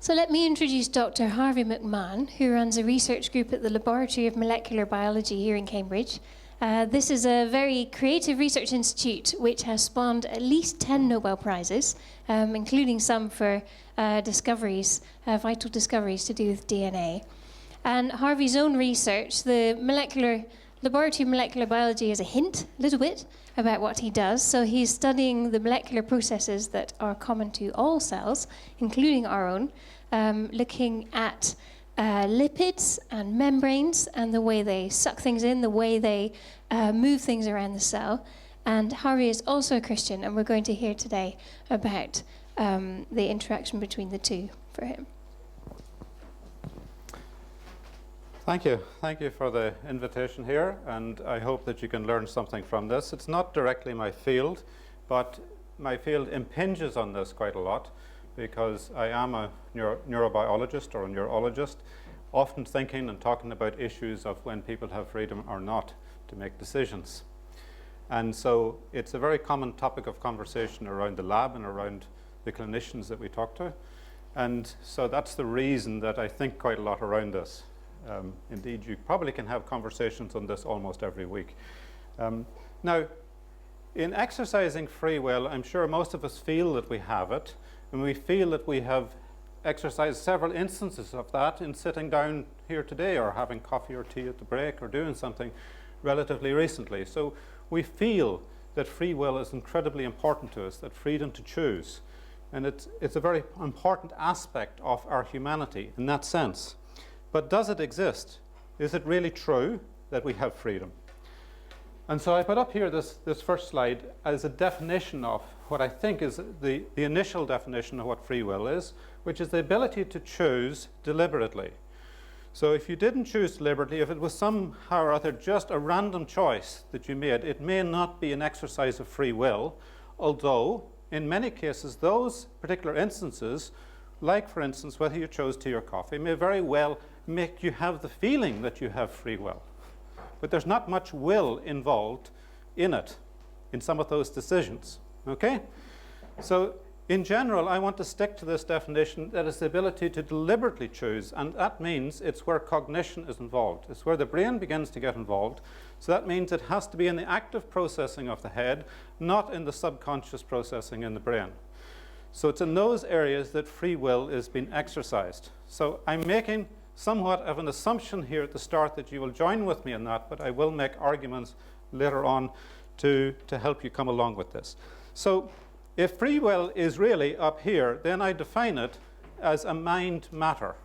So let me introduce Dr. Harvey McMahon, who runs a research group at the Laboratory of Molecular Biology here in Cambridge. This is a very creative research institute which has spawned at least 10 Nobel Prizes, including some for discoveries, vital discoveries to do with DNA. And Harvey's own research, the Laboratory of Molecular Biology, is a hint, a little bit, about what he does. So he's studying the molecular processes that are common to all cells, including our own, looking at lipids and membranes and the way they suck things in, the way they move things around the cell. And Harvey is also a Christian, and we're going to hear today about the interaction between the two for him. Thank you. Thank you for the invitation here, and I hope that you can learn something from this. It's not directly my field, but my field impinges on this quite a lot because I am a neurobiologist or a neurologist, often thinking and talking about issues of when people have freedom or not to make decisions. And so it's a very common topic of conversation around the lab and around the clinicians that we talk to. And so that's the reason that I think quite a lot around this. Indeed, you probably can have conversations on this almost every week. Now, in exercising free will, I'm sure most of us feel that we have it, and we feel that we have exercised several instances of that in sitting down here today or having coffee or tea at the break or doing something relatively recently. So we feel that free will is incredibly important to us, that freedom to choose. And it's a very important aspect of our humanity in that sense. But does it exist? Is it really true that we have freedom? And so I put up here this first slide as a definition of what I think is the initial definition of what free will is, which is the ability to choose deliberately. So if you didn't choose deliberately, if it was somehow or other just a random choice that you made, it may not be an exercise of free will, although in many cases those particular instances, like for instance whether you chose tea or coffee, may very well make you have the feeling that you have free will. But there's not much will involved in it, in some of those decisions. Okay? So in general, I want to stick to this definition that is the ability to deliberately choose, and that means it's where cognition is involved. It's where the brain begins to get involved. So that means it has to be in the active processing of the head, not in the subconscious processing in the brain. So it's in those areas that free will is being exercised. So I'm making somewhat of an assumption here at the start that you will join with me in that, but I will make arguments later on to help you come along with this. So if free will is really up here, then I define it as a mind matter.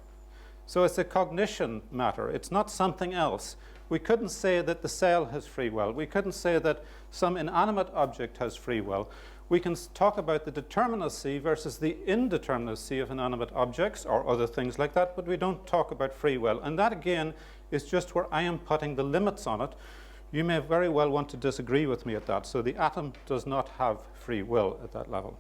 So it's a cognition matter. It's not something else. We couldn't say that the cell has free will. We couldn't say that some inanimate object has free will. We can talk about the determinacy versus the indeterminacy of inanimate objects or other things like that, but we don't talk about free will. And that, again, is just where I am putting the limits on it. You may very well want to disagree with me at that. So the atom does not have free will at that level.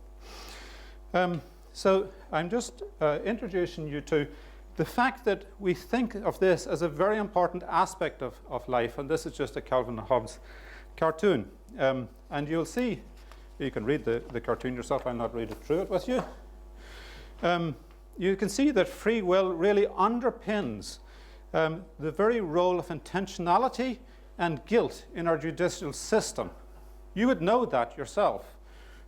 So I'm just introducing you to the fact that we think of this as a very important aspect of life. And this is just a Calvin and Hobbes cartoon. And you'll see, you can read the cartoon yourself. I'll not read it through it with you. You can see that free will really underpins the very role of intentionality and guilt in our judicial system. You would know that yourself.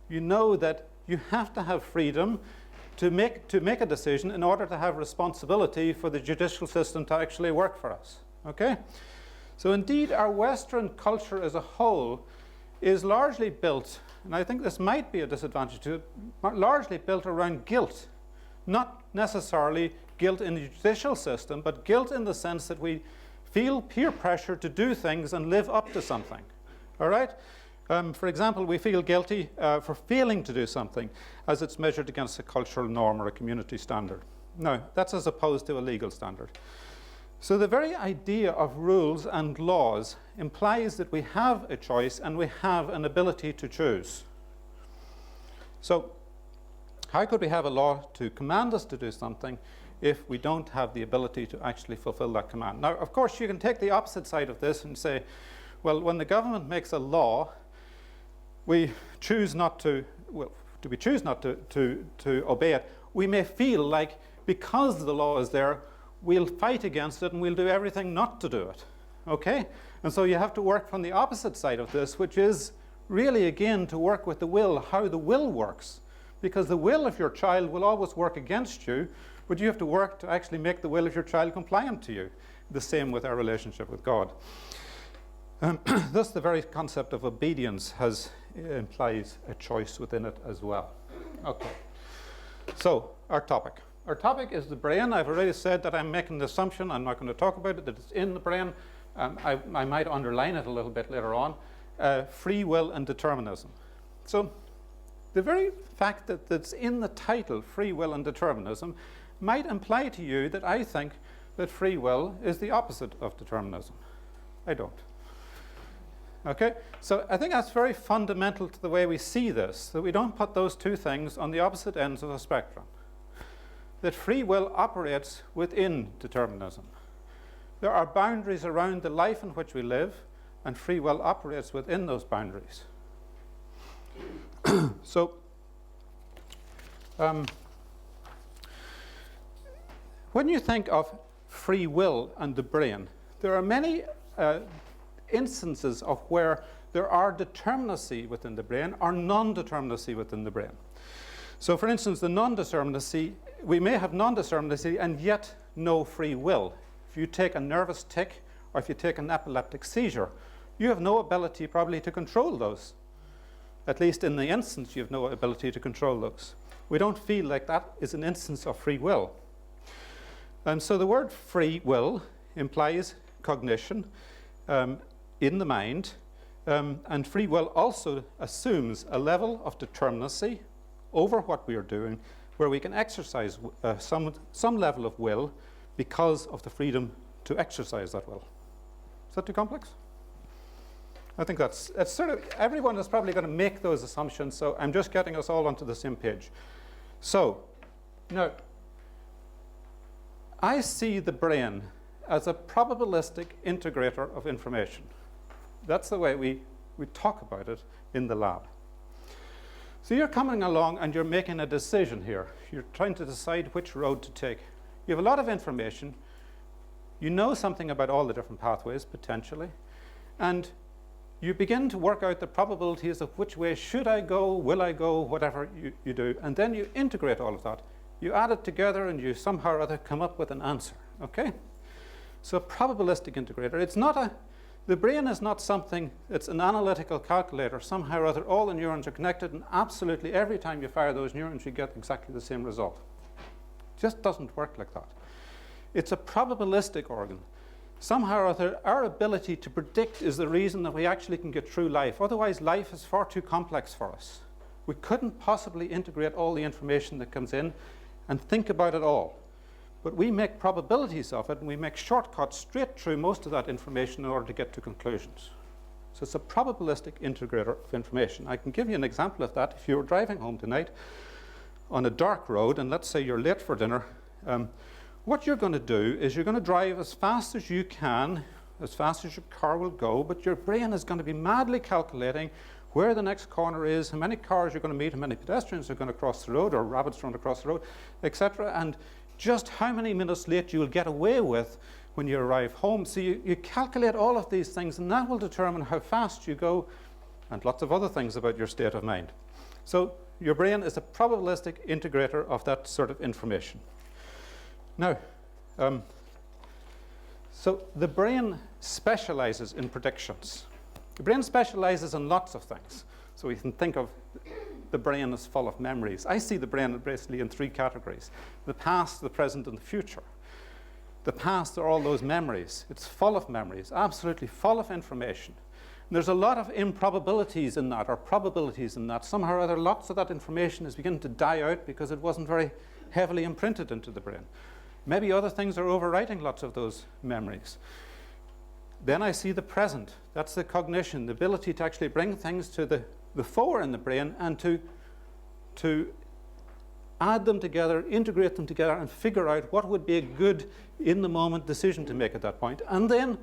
You know that you have to have freedom to make a decision in order to have responsibility for the judicial system to actually work for us. Okay? So indeed, our Western culture as a whole is largely built, and I think this might be a disadvantage to it, largely built around guilt. Not necessarily guilt in the judicial system, but guilt in the sense that we feel peer pressure to do things and live up to something. All right? For example, we feel guilty for failing to do something as it's measured against a cultural norm or a community standard. Now, that's as opposed to a legal standard. So the very idea of rules and laws implies that we have a choice and we have an ability to choose. So how could we have a law to command us to do something if we don't have the ability to actually fulfill that command? Now, of course, you can take the opposite side of this and say, well, when the government makes a law, we choose not to, well, we choose not to obey it. We may feel like because the law is there, we'll fight against it and we'll do everything not to do it. Okay? And so you have to work from the opposite side of this, which is really, again, to work with the will, how the will works. Because the will of your child will always work against you, but you have to work to actually make the will of your child compliant to you. The same with our relationship with God. Thus, the very concept of obedience implies a choice within it as well. Okay. So, our topic. Our topic is the brain. I've already said that I'm making the assumption, I'm not going to talk about it, that it's in the brain. I might underline it a little bit later on. Free will and determinism. So, the very fact that it's in the title, free will and determinism, might imply to you that I think that free will is the opposite of determinism. I don't. Okay? So I think that's very fundamental to the way we see this, that we don't put those two things on the opposite ends of the spectrum. That free will operates within determinism. There are boundaries around the life in which we live, and free will operates within those boundaries. So, when you think of free will and the brain, there are many instances of where there are determinacy within the brain or non-determinacy within the brain. So, for instance, the non-determinacy, we may have non-determinacy and yet no free will. If you take a nervous tic or if you take an epileptic seizure, you have no ability probably to control those. At least in the instance, you have no ability to control those. We don't feel like that is an instance of free will. And so the word free will implies cognition in the mind, and free will also assumes a level of determinacy over what we are doing, where we can exercise some level of will because of the freedom to exercise that will. Is that too complex? I think it's sort of, everyone is probably going to make those assumptions, so I'm just getting us all onto the same page. So, now, I see the brain as a probabilistic integrator of information. That's the way we talk about it in the lab. So you're coming along and you're making a decision here. You're trying to decide which road to take. You have a lot of information. You know something about all the different pathways, potentially. And you begin to work out the probabilities of which way should I go, will I go, whatever you do. And then you integrate all of that. You add it together and you somehow or other come up with an answer. Okay? So probabilistic integrator. The brain is not something, it's an analytical calculator. Somehow or other, all the neurons are connected, and absolutely every time you fire those neurons, you get exactly the same result. It just doesn't work like that. It's a probabilistic organ. Somehow or other, our ability to predict is the reason that we actually can get through life. Otherwise, life is far too complex for us. We couldn't possibly integrate all the information that comes in and think about it all. But we make probabilities of it, and we make shortcuts straight through most of that information in order to get to conclusions. So it's a probabilistic integrator of information. I can give you an example of that. If you were driving home tonight on a dark road, and let's say you're late for dinner, what you're going to do is you're going to drive as fast as you can, as fast as your car will go, but your brain is going to be madly calculating where the next corner is, how many cars you're going to meet, how many pedestrians are going to cross the road, or rabbits run across the road, etc., and just how many minutes late you will get away with when you arrive home. So you calculate all of these things, and that will determine how fast you go, and lots of other things about your state of mind. So your brain is a probabilistic integrator of that sort of information. Now, so the brain specializes in predictions. The brain specializes in lots of things. So we can think of the brain as full of memories. I see the brain basically in three categories: the past, the present, and the future. The past are all those memories. It's full of memories, absolutely full of information. And there's a lot of improbabilities in that, or probabilities in that. Somehow or other, lots of that information is beginning to die out because it wasn't very heavily imprinted into the brain. Maybe other things are overwriting lots of those memories. Then I see the present. That's the cognition, the ability to actually bring things to the fore in the brain and to add them together, integrate them together, and figure out what would be a good in-the-moment decision to make at that point. And then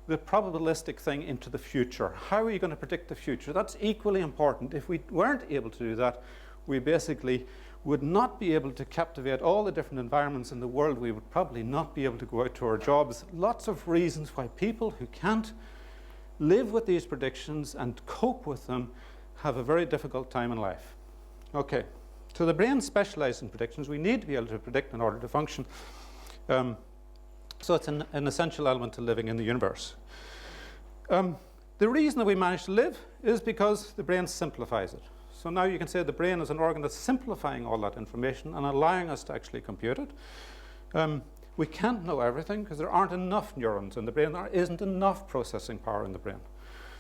the probabilistic thing into the future. How are you going to predict the future? That's equally important. If we weren't able to do that, we basically would not be able to captivate all the different environments in the world. We would probably not be able to go out to our jobs. Lots of reasons why people who can't live with these predictions and cope with them have a very difficult time in life. Okay, so the brain specializes in predictions. We need to be able to predict in order to function. So it's an essential element to living in the universe. The reason that we manage to live is because the brain simplifies it. So now you can say the brain is an organ that's simplifying all that information and allowing us to actually compute it. We can't know everything because there aren't enough neurons in the brain. There isn't enough processing power in the brain.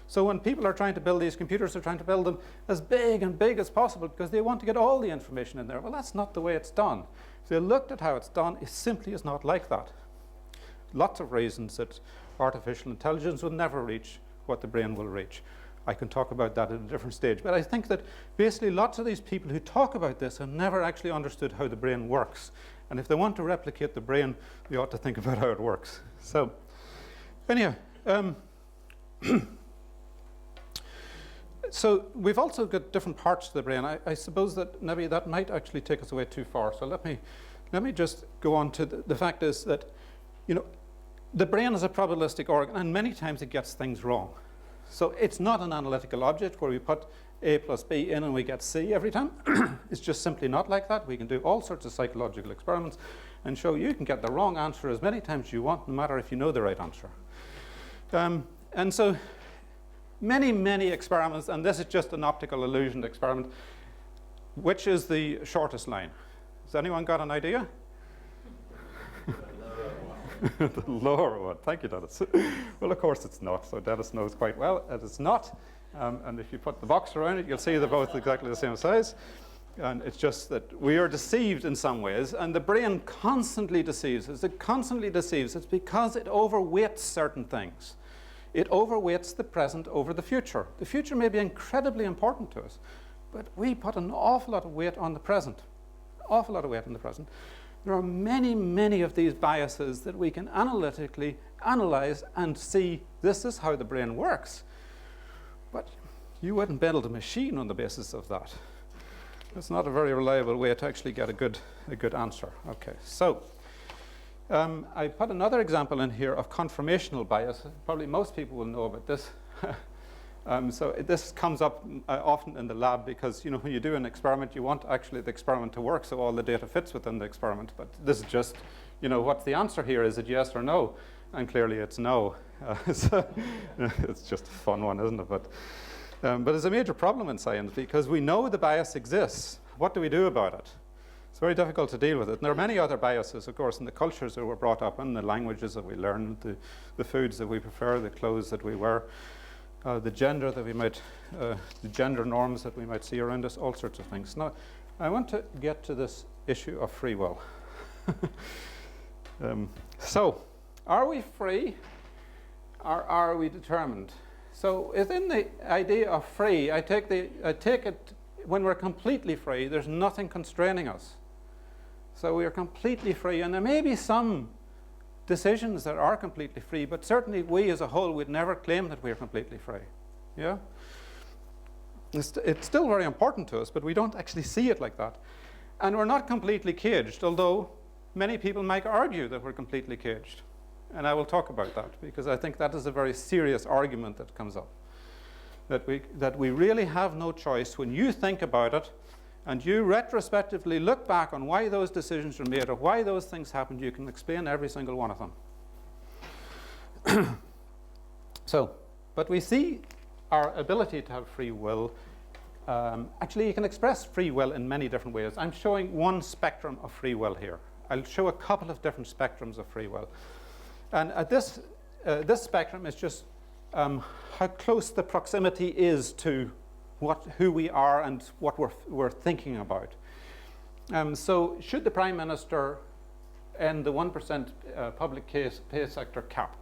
So when people are trying to build these computers, they're trying to build them as big and big as possible because they want to get all the information in there. Well, that's not the way it's done. If they looked at how it's done, it simply is not like that. Lots of reasons that artificial intelligence will never reach what the brain will reach. I can talk about that at a different stage. But I think that basically lots of these people who talk about this have never actually understood how the brain works. And if they want to replicate the brain, they ought to think about how it works. So anyhow, so we've also got different parts to the brain. I suppose that maybe that might actually take us away too far. So let me just go on to the fact is that, you know, the brain is a probabilistic organ, and many times it gets things wrong. So it's not an analytical object where we put A plus B in and we get C every time. It's just simply not like that. We can do all sorts of psychological experiments and show you can get the wrong answer as many times as you want, no matter if you know the right answer. And so many experiments, and this is just an optical illusion experiment. Which is the shortest line? Has anyone got an idea? The lower one. Thank you, Dennis. Well, of course it's not. So Dennis knows quite well that it's not. And if you put the box around it, you'll see they're both exactly the same size. And it's just that we are deceived in some ways, and the brain constantly deceives us. It constantly deceives us because it overweights certain things. It overweights the present over the future. The future may be incredibly important to us, but we put an awful lot of weight on the present. Awful lot of weight on the present. There are many of these biases that we can analytically analyze and see this is how the brain works. But you wouldn't build a machine on the basis of that. It's not a very reliable way to actually get a good answer. Okay, so I put another example in here of conformational bias. Probably most people will know about this. So this comes up often in the lab because, you know, when you do an experiment, you want actually the experiment to work so all the data fits within the experiment. But this is just, you know, what's the answer here? Is it yes or no? And clearly it's no. So it's just a fun one, isn't it? But it's a major problem in science because we know the bias exists. What do we do about it? It's very difficult to deal with it. And there are many other biases, of course, in the cultures that we're brought up in, the languages that we learn, the foods that we prefer, the clothes that we wear. The gender that we might, the gender norms that we might see around us, all sorts of things. Now, I want to get to this issue of free will. So, are we free or are we determined? So, within the idea of free, I take it when we're completely free, there's nothing constraining us. So we are completely free, and there may be some decisions that are completely free, but certainly we as a whole would never claim that we are completely free. Yeah? It's still very important to us, but we don't actually see it like that. And we're not completely caged, although many people might argue that we're completely caged. And I will talk about that, because I think that is a very serious argument that comes up. That we really have no choice. When you think about it, and you retrospectively look back on why those decisions were made or why those things happened, you can explain every single one of them. But we see our ability to have free will. Actually, you can express free will in many different ways. I'm showing one spectrum of free will here. I'll show a couple of different spectrums of free will. And at this spectrum is just how close the proximity is to who we are and what we're thinking about. So should the Prime Minister end the 1% public pay sector cap?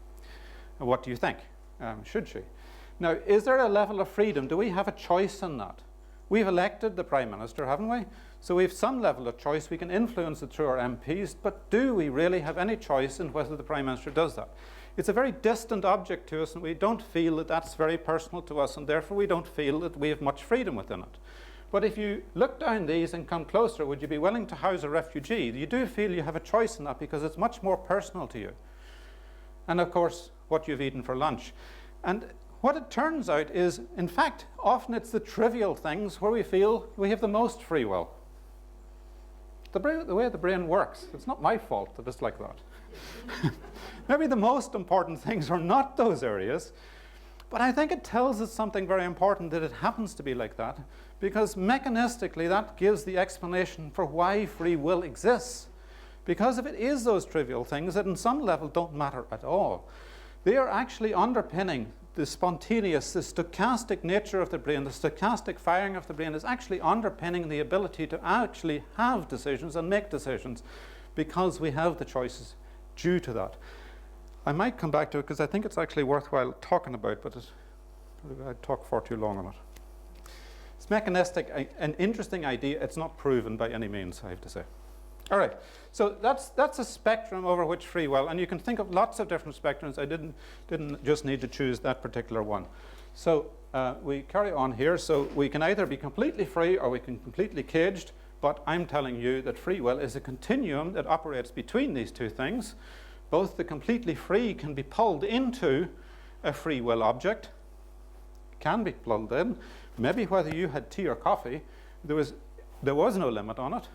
What do you think? Should she? Now, is there a level of freedom? Do we have a choice in that? We've elected the Prime Minister, haven't we? So we have some level of choice. We can influence it through our MPs, but do we really have any choice in whether the Prime Minister does that? It's a very distant object to us, and we don't feel that that's very personal to us, and therefore we don't feel that we have much freedom within it. But if you look down these and come closer, would you be willing to house a refugee? You do feel you have a choice in that because it's much more personal to you. And of course, what you've eaten for lunch. And what it turns out is, in fact, often it's the trivial things where we feel we have the most free will. The way the brain works, it's not my fault that it's like that. Maybe the most important things are not those areas, but I think it tells us something very important that it happens to be like that, because mechanistically that gives the explanation for why free will exists. Because if it is those trivial things that in some level don't matter at all, they are actually underpinning the spontaneous, the stochastic nature of the brain, the stochastic firing of the brain is actually underpinning the ability to actually have decisions and make decisions because we have the choices due to that. I might come back to it because I think it's actually worthwhile talking about, but I'd talk for too long on it. It's mechanistic, an interesting idea. It's not proven by any means, I have to say. All right, so that's a spectrum over which free will, and you can think of lots of different spectrums. I didn't just need to choose that particular one. So we carry on here. So we can either be completely free or we can be completely caged, but I'm telling you that free will is a continuum that operates between these two things. Both the completely free can be pulled into a free will object, can be plugged in. Maybe whether you had tea or coffee, there was no limit on it.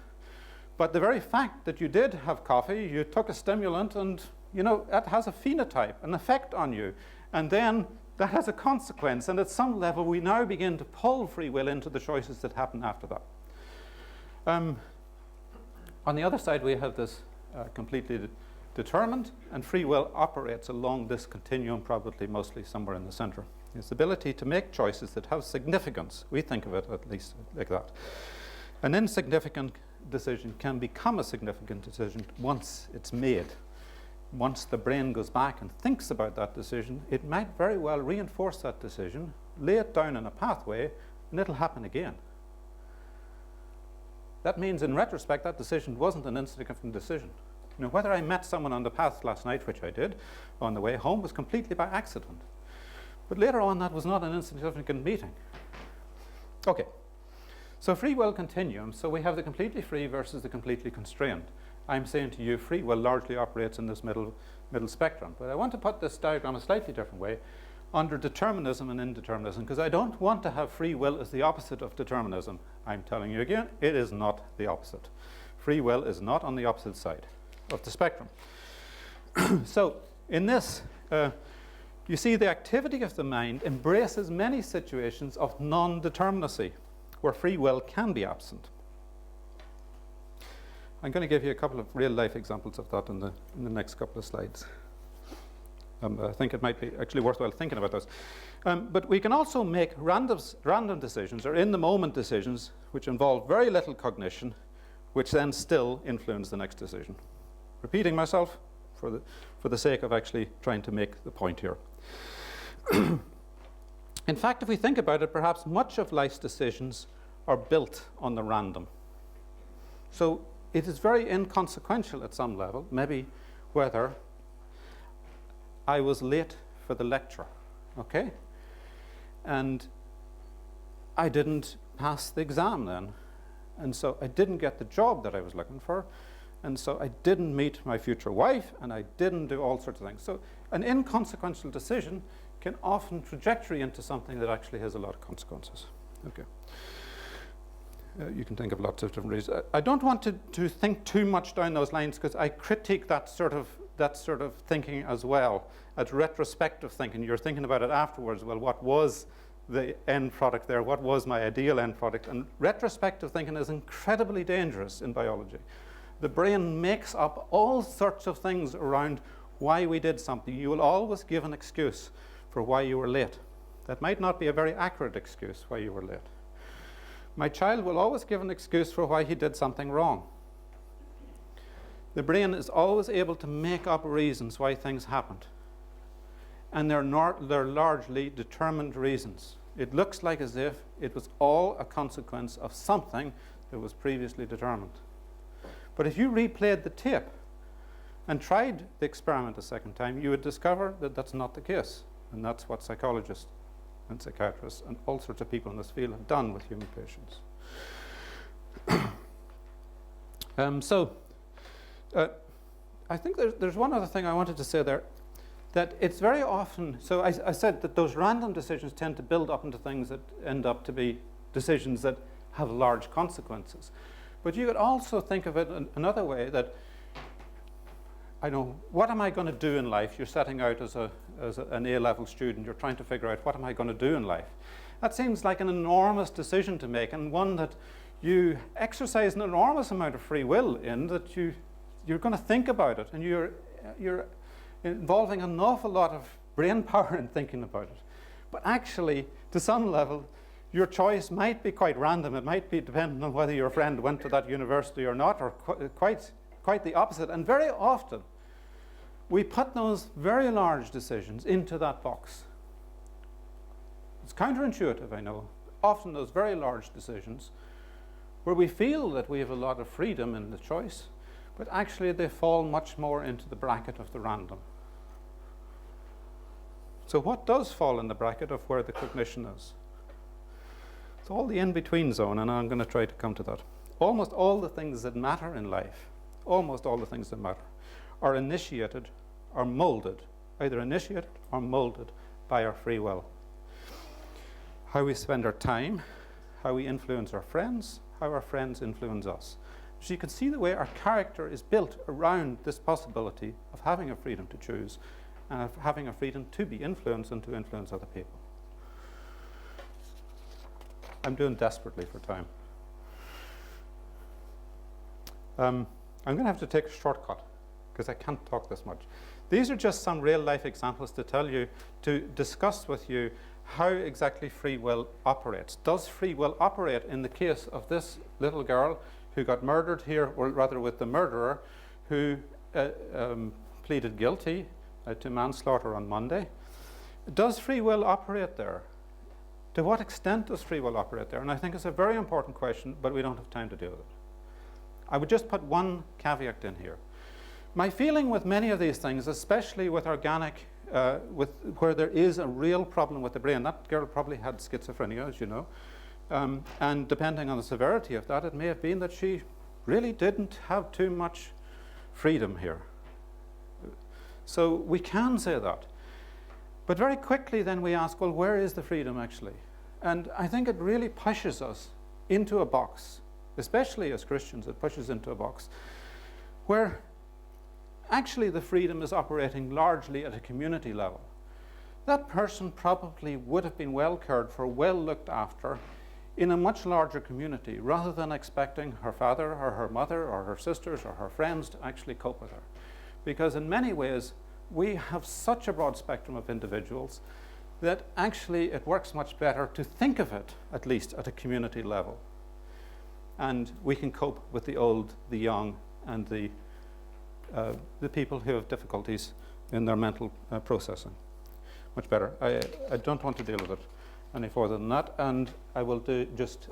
But the very fact that you did have coffee, you took a stimulant, and that has a phenotype, an effect on you. And then that has a consequence. And at some level, we now begin to pull free will into the choices that happen after that. On the other side, we have this completely determined, and free will operates along this continuum, probably mostly somewhere in the center. It's the ability to make choices that have significance. We think of it at least like that. An insignificant decision can become a significant decision once it's made. Once the brain goes back and thinks about that decision, it might very well reinforce that decision, lay it down in a pathway, and it'll happen again. That means in retrospect that decision wasn't an insignificant decision. Whether I met someone on the path last night, which I did, on the way home, was completely by accident. But later on, that was not an insignificant meeting. Okay. So free will continuum, so we have the completely free versus the completely constrained. I'm saying to you, free will largely operates in this middle spectrum. But I want to put this diagram a slightly different way, under determinism and indeterminism, because I don't want to have free will as the opposite of determinism. I'm telling you again, it is not the opposite. Free will is not on the opposite side of the spectrum. So in this, you see the activity of the mind embraces many situations of non-determinacy, where free will can be absent. I'm going to give you a couple of real-life examples of that in the next couple of slides. I think it might be actually worthwhile thinking about those. But we can also make random decisions, or in-the-moment decisions, which involve very little cognition, which then still influence the next decision. Repeating myself for the sake of actually trying to make the point here. In fact, if we think about it, perhaps much of life's decisions are built on the random. So it is very inconsequential at some level, maybe whether I was late for the lecture, okay? And I didn't pass the exam then. And so I didn't get the job that I was looking for. And so I didn't meet my future wife, and I didn't do all sorts of things. So an inconsequential decision can often trajectory into something that actually has a lot of consequences. Okay. You can think of lots of different reasons. I don't want to think too much down those lines, because I critique that sort of thinking as well. At retrospective thinking, you're thinking about it afterwards. Well, what was the end product there? What was my ideal end product? And retrospective thinking is incredibly dangerous in biology. The brain makes up all sorts of things around why we did something. You will always give an excuse for why you were late. That might not be a very accurate excuse why you were late. My child will always give an excuse for why he did something wrong. The brain is always able to make up reasons why things happened. And they're largely determined reasons. It looks like as if it was all a consequence of something that was previously determined. But if you replayed the tape and tried the experiment a second time, you would discover that that's not the case. And that's what psychologists and psychiatrists and all sorts of people in this field have done with human patients. I think there's one other thing I wanted to say there, that it's very often, so I said that those random decisions tend to build up into things that end up to be decisions that have large consequences. But you could also think of it another way, that I know, what am I going to do in life? You're setting out as an A-level student. You're trying to figure out, what am I going to do in life? That seems like an enormous decision to make, and one that you exercise an enormous amount of free will in, that you're going to think about it, and you're involving an awful lot of brain power in thinking about it. But actually, to some level, your choice might be quite random. It might be dependent on whether your friend went to that university or not, or quite the opposite. And very often, we put those very large decisions into that box. It's counterintuitive, I know. Often those very large decisions, where we feel that we have a lot of freedom in the choice, but actually they fall much more into the bracket of the random. So what does fall in the bracket of where the cognition is? It's all the in-between zone, and I'm going to try to come to that. Almost all the things that matter in life, almost all the things that matter, are initiated or molded, either initiated or molded by our free will. How we spend our time, how we influence our friends, how our friends influence us. So you can see the way our character is built around this possibility of having a freedom to choose, and of having a freedom to be influenced and to influence other people. I'm doing desperately for time. I'm going to have to take a shortcut, because I can't talk this much. These are just some real-life examples to tell you, to discuss with you how exactly free will operates. Does free will operate in the case of this little girl who got murdered here, or rather with the murderer, who pleaded guilty to manslaughter on Monday? Does free will operate there? To what extent does free will operate there? And I think it's a very important question, but we don't have time to deal with it. I would just put one caveat in here. My feeling with many of these things, especially with organic, where there is a real problem with the brain, that girl probably had schizophrenia, as you know, and depending on the severity of that, it may have been that she really didn't have too much freedom here. So we can say that. But very quickly then we ask, well, where is the freedom actually? And I think it really pushes us into a box, especially as Christians, it pushes into a box where actually the freedom is operating largely at a community level. That person probably would have been well cared for, well looked after in a much larger community, rather than expecting her father or her mother or her sisters or her friends to actually cope with her. Because in many ways, we have such a broad spectrum of individuals that actually it works much better to think of it, at least at a community level. And we can cope with the old, the young, and the people who have difficulties in their mental processing. Much better. I don't want to deal with it any further than that, and I will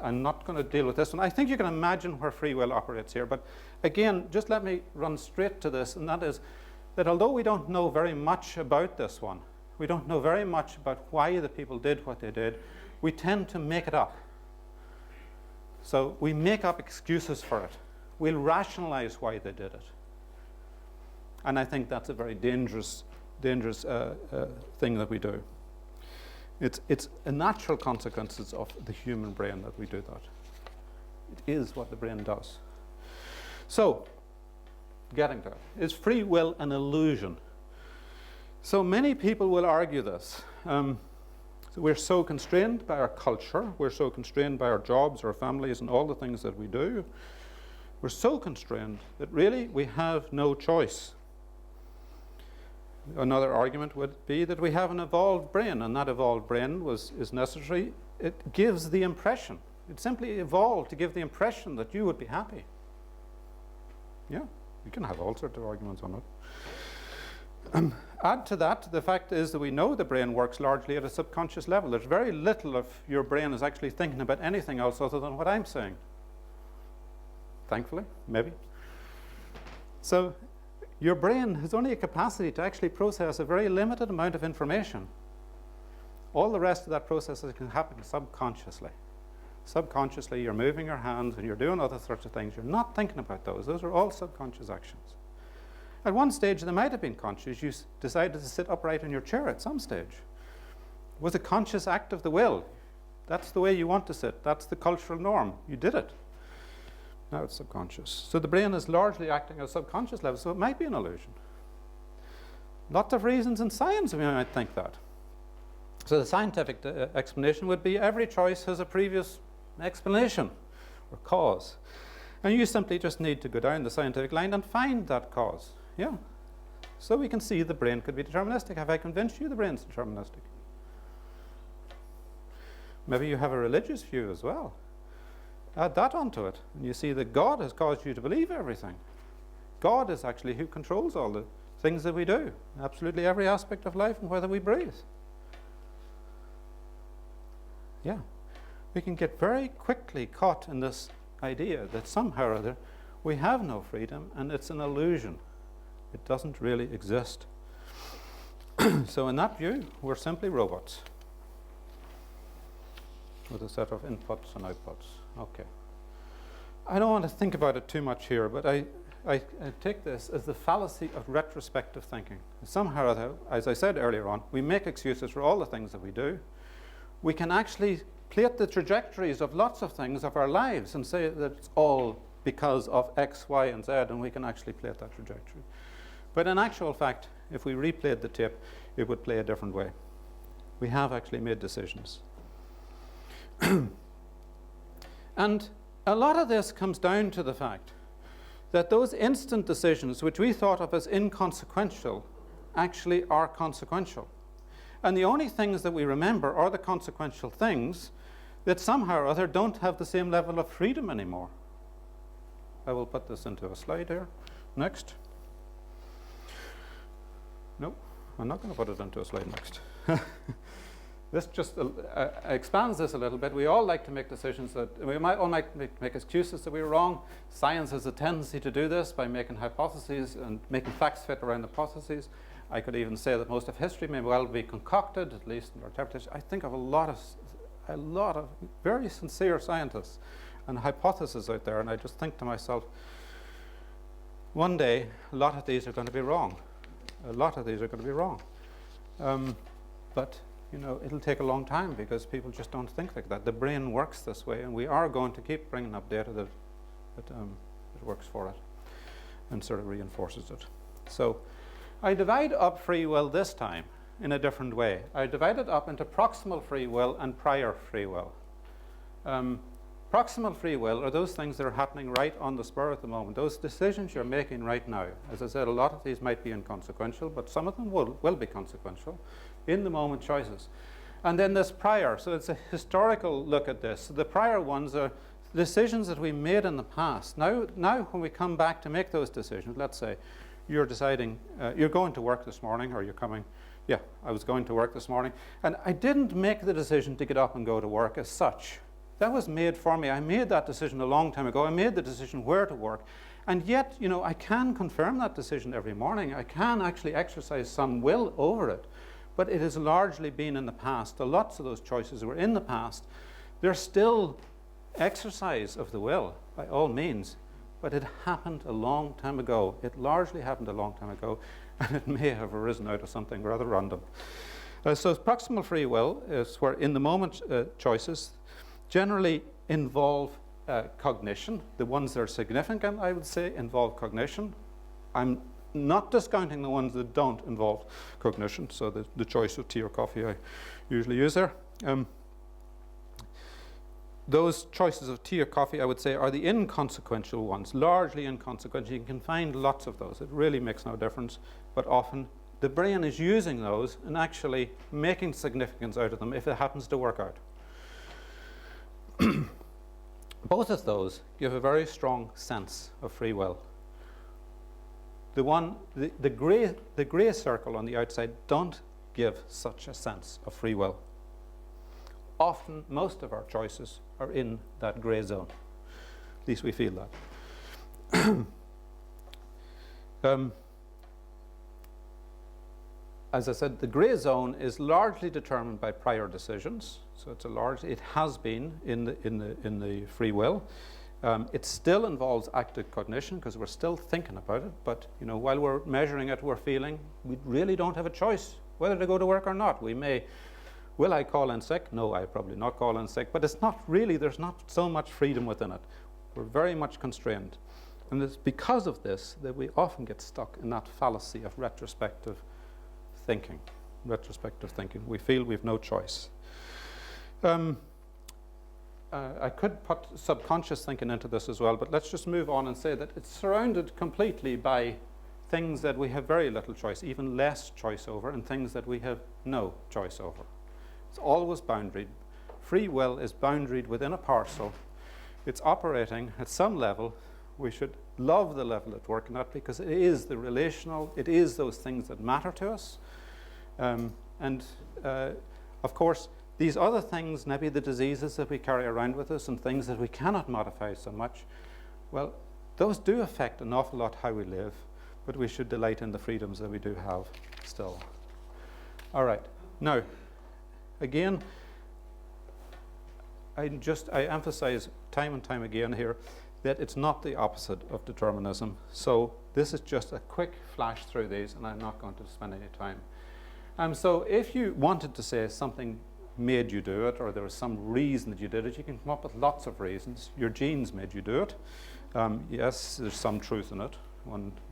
I'm not going to deal with this one. I think you can imagine where free will operates here, but again, just let me run straight to this, and that is that although we don't know very much about this one, we don't know very much about why the people did what they did, we tend to make it up. So we make up excuses for it. We'll rationalize why they did it. And I think that's a very dangerous thing that we do. It's a natural consequences of the human brain that we do that. It is what the brain does. So, getting to it. Is free will an illusion? So many people will argue this. So we're so constrained by our culture, we're so constrained by our jobs, our families, and all the things that we do. We're so constrained that really we have no choice. Another argument would be that we have an evolved brain, and that evolved brain is necessary. It gives the impression, it simply evolved to give the impression that you would be happy. Yeah, you can have all sorts of arguments on it. Add to that, the fact is that we know the brain works largely at a subconscious level. There's very little of your brain is actually thinking about anything else other than what I'm saying. Thankfully, maybe. So your brain has only a capacity to actually process a very limited amount of information. All the rest of that processing can happen subconsciously. Subconsciously, you're moving your hands and you're doing other sorts of things. You're not thinking about those. Those are all subconscious actions. At one stage, they might have been conscious. You decided to sit upright in your chair at some stage. It was a conscious act of the will. That's the way you want to sit. That's the cultural norm. You did it. Now it's subconscious. So the brain is largely acting at a subconscious level, so it might be an illusion. Lots of reasons in science we might think that. So the scientific explanation would be every choice has a previous explanation or cause. And you simply just need to go down the scientific line and find that cause. Yeah. So we can see the brain could be deterministic. Have I convinced you the brain's deterministic? Maybe you have a religious view as well. Add that onto it, and you see that God has caused you to believe everything. God is actually who controls all the things that we do, absolutely every aspect of life and whether we breathe. Yeah. We can get very quickly caught in this idea that somehow or other we have no freedom and it's an illusion. It doesn't really exist. So in that view, we're simply robots with a set of inputs and outputs. Okay. I don't want to think about it too much here, but I take this as the fallacy of retrospective thinking. Somehow or other, as I said earlier on, we make excuses for all the things that we do. We can actually plate the trajectories of lots of things of our lives and say that it's all because of X, Y, and Z, and we can actually plate that trajectory. But in actual fact, if we replayed the tape, it would play a different way. We have actually made decisions. And a lot of this comes down to the fact that those instant decisions, which we thought of as inconsequential, actually are consequential. And the only things that we remember are the consequential things that somehow or other don't have the same level of freedom anymore. I will put this into a slide here. Next. No, I'm not going to put it into a slide next. This just expands this a little bit. We all like to make decisions that we might all make excuses that we were wrong. Science has a tendency to do this by making hypotheses and making facts fit around hypotheses. I could even say that most of history may well be concocted, at least in our interpretation. I think of a lot of very sincere scientists and hypotheses out there, and I just think to myself, one day a lot of these are going to be wrong. A lot of these are going to be wrong. But you know, it'll take a long time because people just don't think like that. The brain works this way, and we are going to keep bringing up data that works for it and sort of reinforces it. So I divide up free will this time in a different way. I divide it up into proximal free will and prior free will. Proximal free will are those things that are happening right on the spur at the moment, those decisions you're making right now. As I said, a lot of these might be inconsequential, but some of them will be consequential. In the moment choices. And then there's prior, so it's a historical look at this. So the prior ones are decisions that we made in the past. Now when we come back to make those decisions, let's say you're deciding, you're going to work this morning, or you're coming, yeah, I was going to work this morning, and I didn't make the decision to get up and go to work as such. That was made for me. I made that decision a long time ago. I made the decision where to work. And yet, you know, I can confirm that decision every morning. I can actually exercise some will over it. But it has largely been in the past. Lots of those choices were in the past. They're still exercise of the will, by all means, but it happened a long time ago. It largely happened a long time ago, and it may have arisen out of something rather random. So proximal free will is where in the moment choices generally involve cognition. The ones that are significant, I would say, involve cognition. I'm not discounting the ones that don't involve cognition, so the choice of tea or coffee I usually use there. Those choices of tea or coffee, I would say, are the inconsequential ones, largely inconsequential. You can find lots of those. It really makes no difference, but often the brain is using those and actually making significance out of them if it happens to work out. Both of those give a very strong sense of free will. The grey circle on the outside don't give such a sense of free will. Often, most of our choices are in that grey zone. At least we feel that. as I said, the grey zone is largely determined by prior decisions. So it has been in the free will. It still involves active cognition because we're still thinking about it. But while we're measuring it, we're feeling we really don't have a choice whether to go to work or not. Will I call in sick? No, I probably not call in sick. But it's not really. There's not so much freedom within it. We're very much constrained, and it's because of this that we often get stuck in that fallacy of retrospective thinking. We feel we've no choice. I could put subconscious thinking into this as well, but let's just move on and say that it's surrounded completely by things that we have very little choice, even less choice over, and things that we have no choice over. It's always boundaried. Free will is boundaried within a parcel. It's operating at some level. We should love the level it's working at because it is the relational, it is those things that matter to us. Of course, these other things, maybe the diseases that we carry around with us and things that we cannot modify so much, well, those do affect an awful lot how we live, but we should delight in the freedoms that we do have still. All right. Now, again, I emphasize time and time again here that it's not the opposite of determinism. So this is just a quick flash through these, and I'm not going to spend any time. So if you wanted to say something made you do it, or there was some reason that you did it, you can come up with lots of reasons. Your genes made you do it. Yes, there's some truth in it.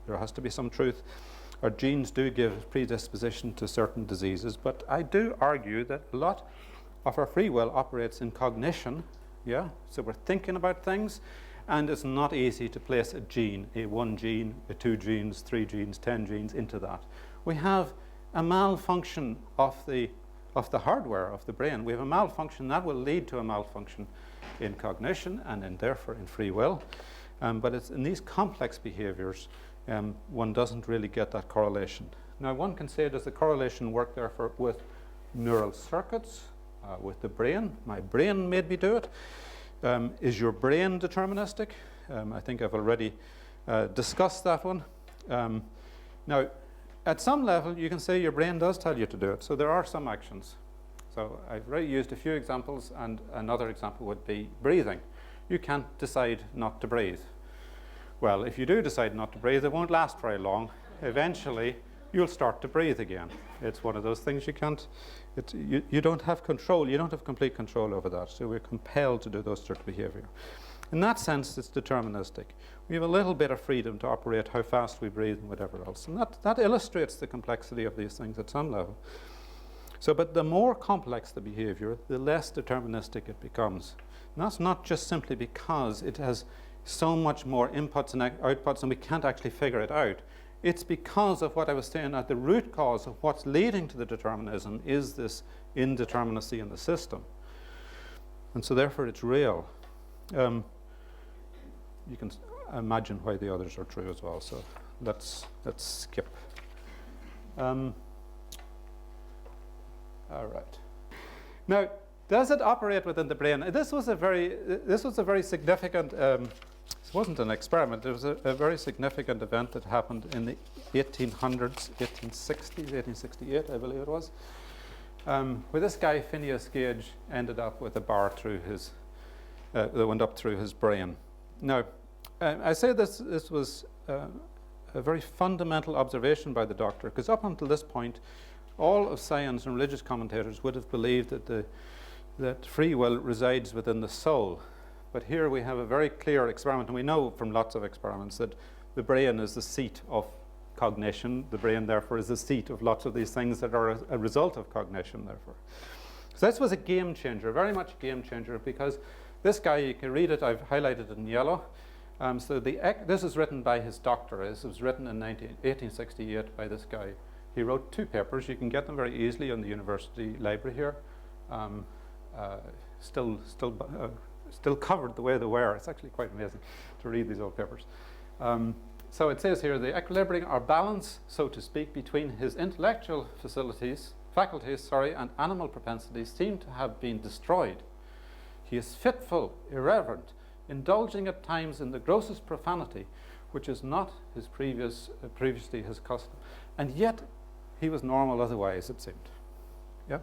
There has to be some truth. Our genes do give predisposition to certain diseases, but I do argue that a lot of our free will operates in cognition. Yeah, so we're thinking about things, and it's not easy to place a gene, a 1 gene, a 2 genes, 3 genes, 10 genes into that. We have a malfunction of the hardware of the brain. We have a malfunction that will lead to a malfunction in cognition and therefore in free will. But it's in these complex behaviors, one doesn't really get that correlation. Now, one can say, does the correlation work therefore with neural circuits, with the brain? My brain made me do it. Is your brain deterministic? I think I've already discussed that one. Now, at some level, you can say your brain does tell you to do it. So there are some actions. So I've already used a few examples, and another example would be breathing. You can't decide not to breathe. Well, if you do decide not to breathe, it won't last very long. Eventually, you'll start to breathe again. It's one of those things you can't, you don't have control, you don't have complete control over that. So we're compelled to do those sort of behavior. In that sense, it's deterministic. We have a little bit of freedom to operate how fast we breathe and whatever else. And that illustrates the complexity of these things at some level. So, but the more complex the behavior, the less deterministic it becomes. And that's not just simply because it has so much more inputs and outputs and we can't actually figure it out. It's because of what I was saying at the root cause of what's leading to the determinism is this indeterminacy in the system. And so therefore it's real. You can imagine why the others are true as well. So let's skip. All right. Now, does it operate within the brain? This was a very significant. It wasn't an experiment. It was a very significant event that happened in the 1800s, 1860s, 1868, I believe it was, where this guy Phineas Gage ended up with a bar through his that went up through his brain. Now, I say this was a very fundamental observation by the doctor, because up until this point, all of science and religious commentators would have believed that free will resides within the soul. But here we have a very clear experiment, and we know from lots of experiments that the brain is the seat of cognition. The brain, therefore, is the seat of lots of these things that are a result of cognition, therefore. So this was a game changer, very much a game changer, because this guy, you can read it, I've highlighted it in yellow. This is written by his doctor. This was written in 1868 by this guy. He wrote 2 papers. You can get them very easily in the university library here. Still covered the way they were. It's actually quite amazing to read these old papers. So it says here, the equilibrium or balance, so to speak, between his intellectual faculties, and animal propensities seem to have been destroyed. He is fitful, irreverent, indulging at times in the grossest profanity, which is not his previously his custom. And yet, he was normal otherwise, it seemed. Yeah.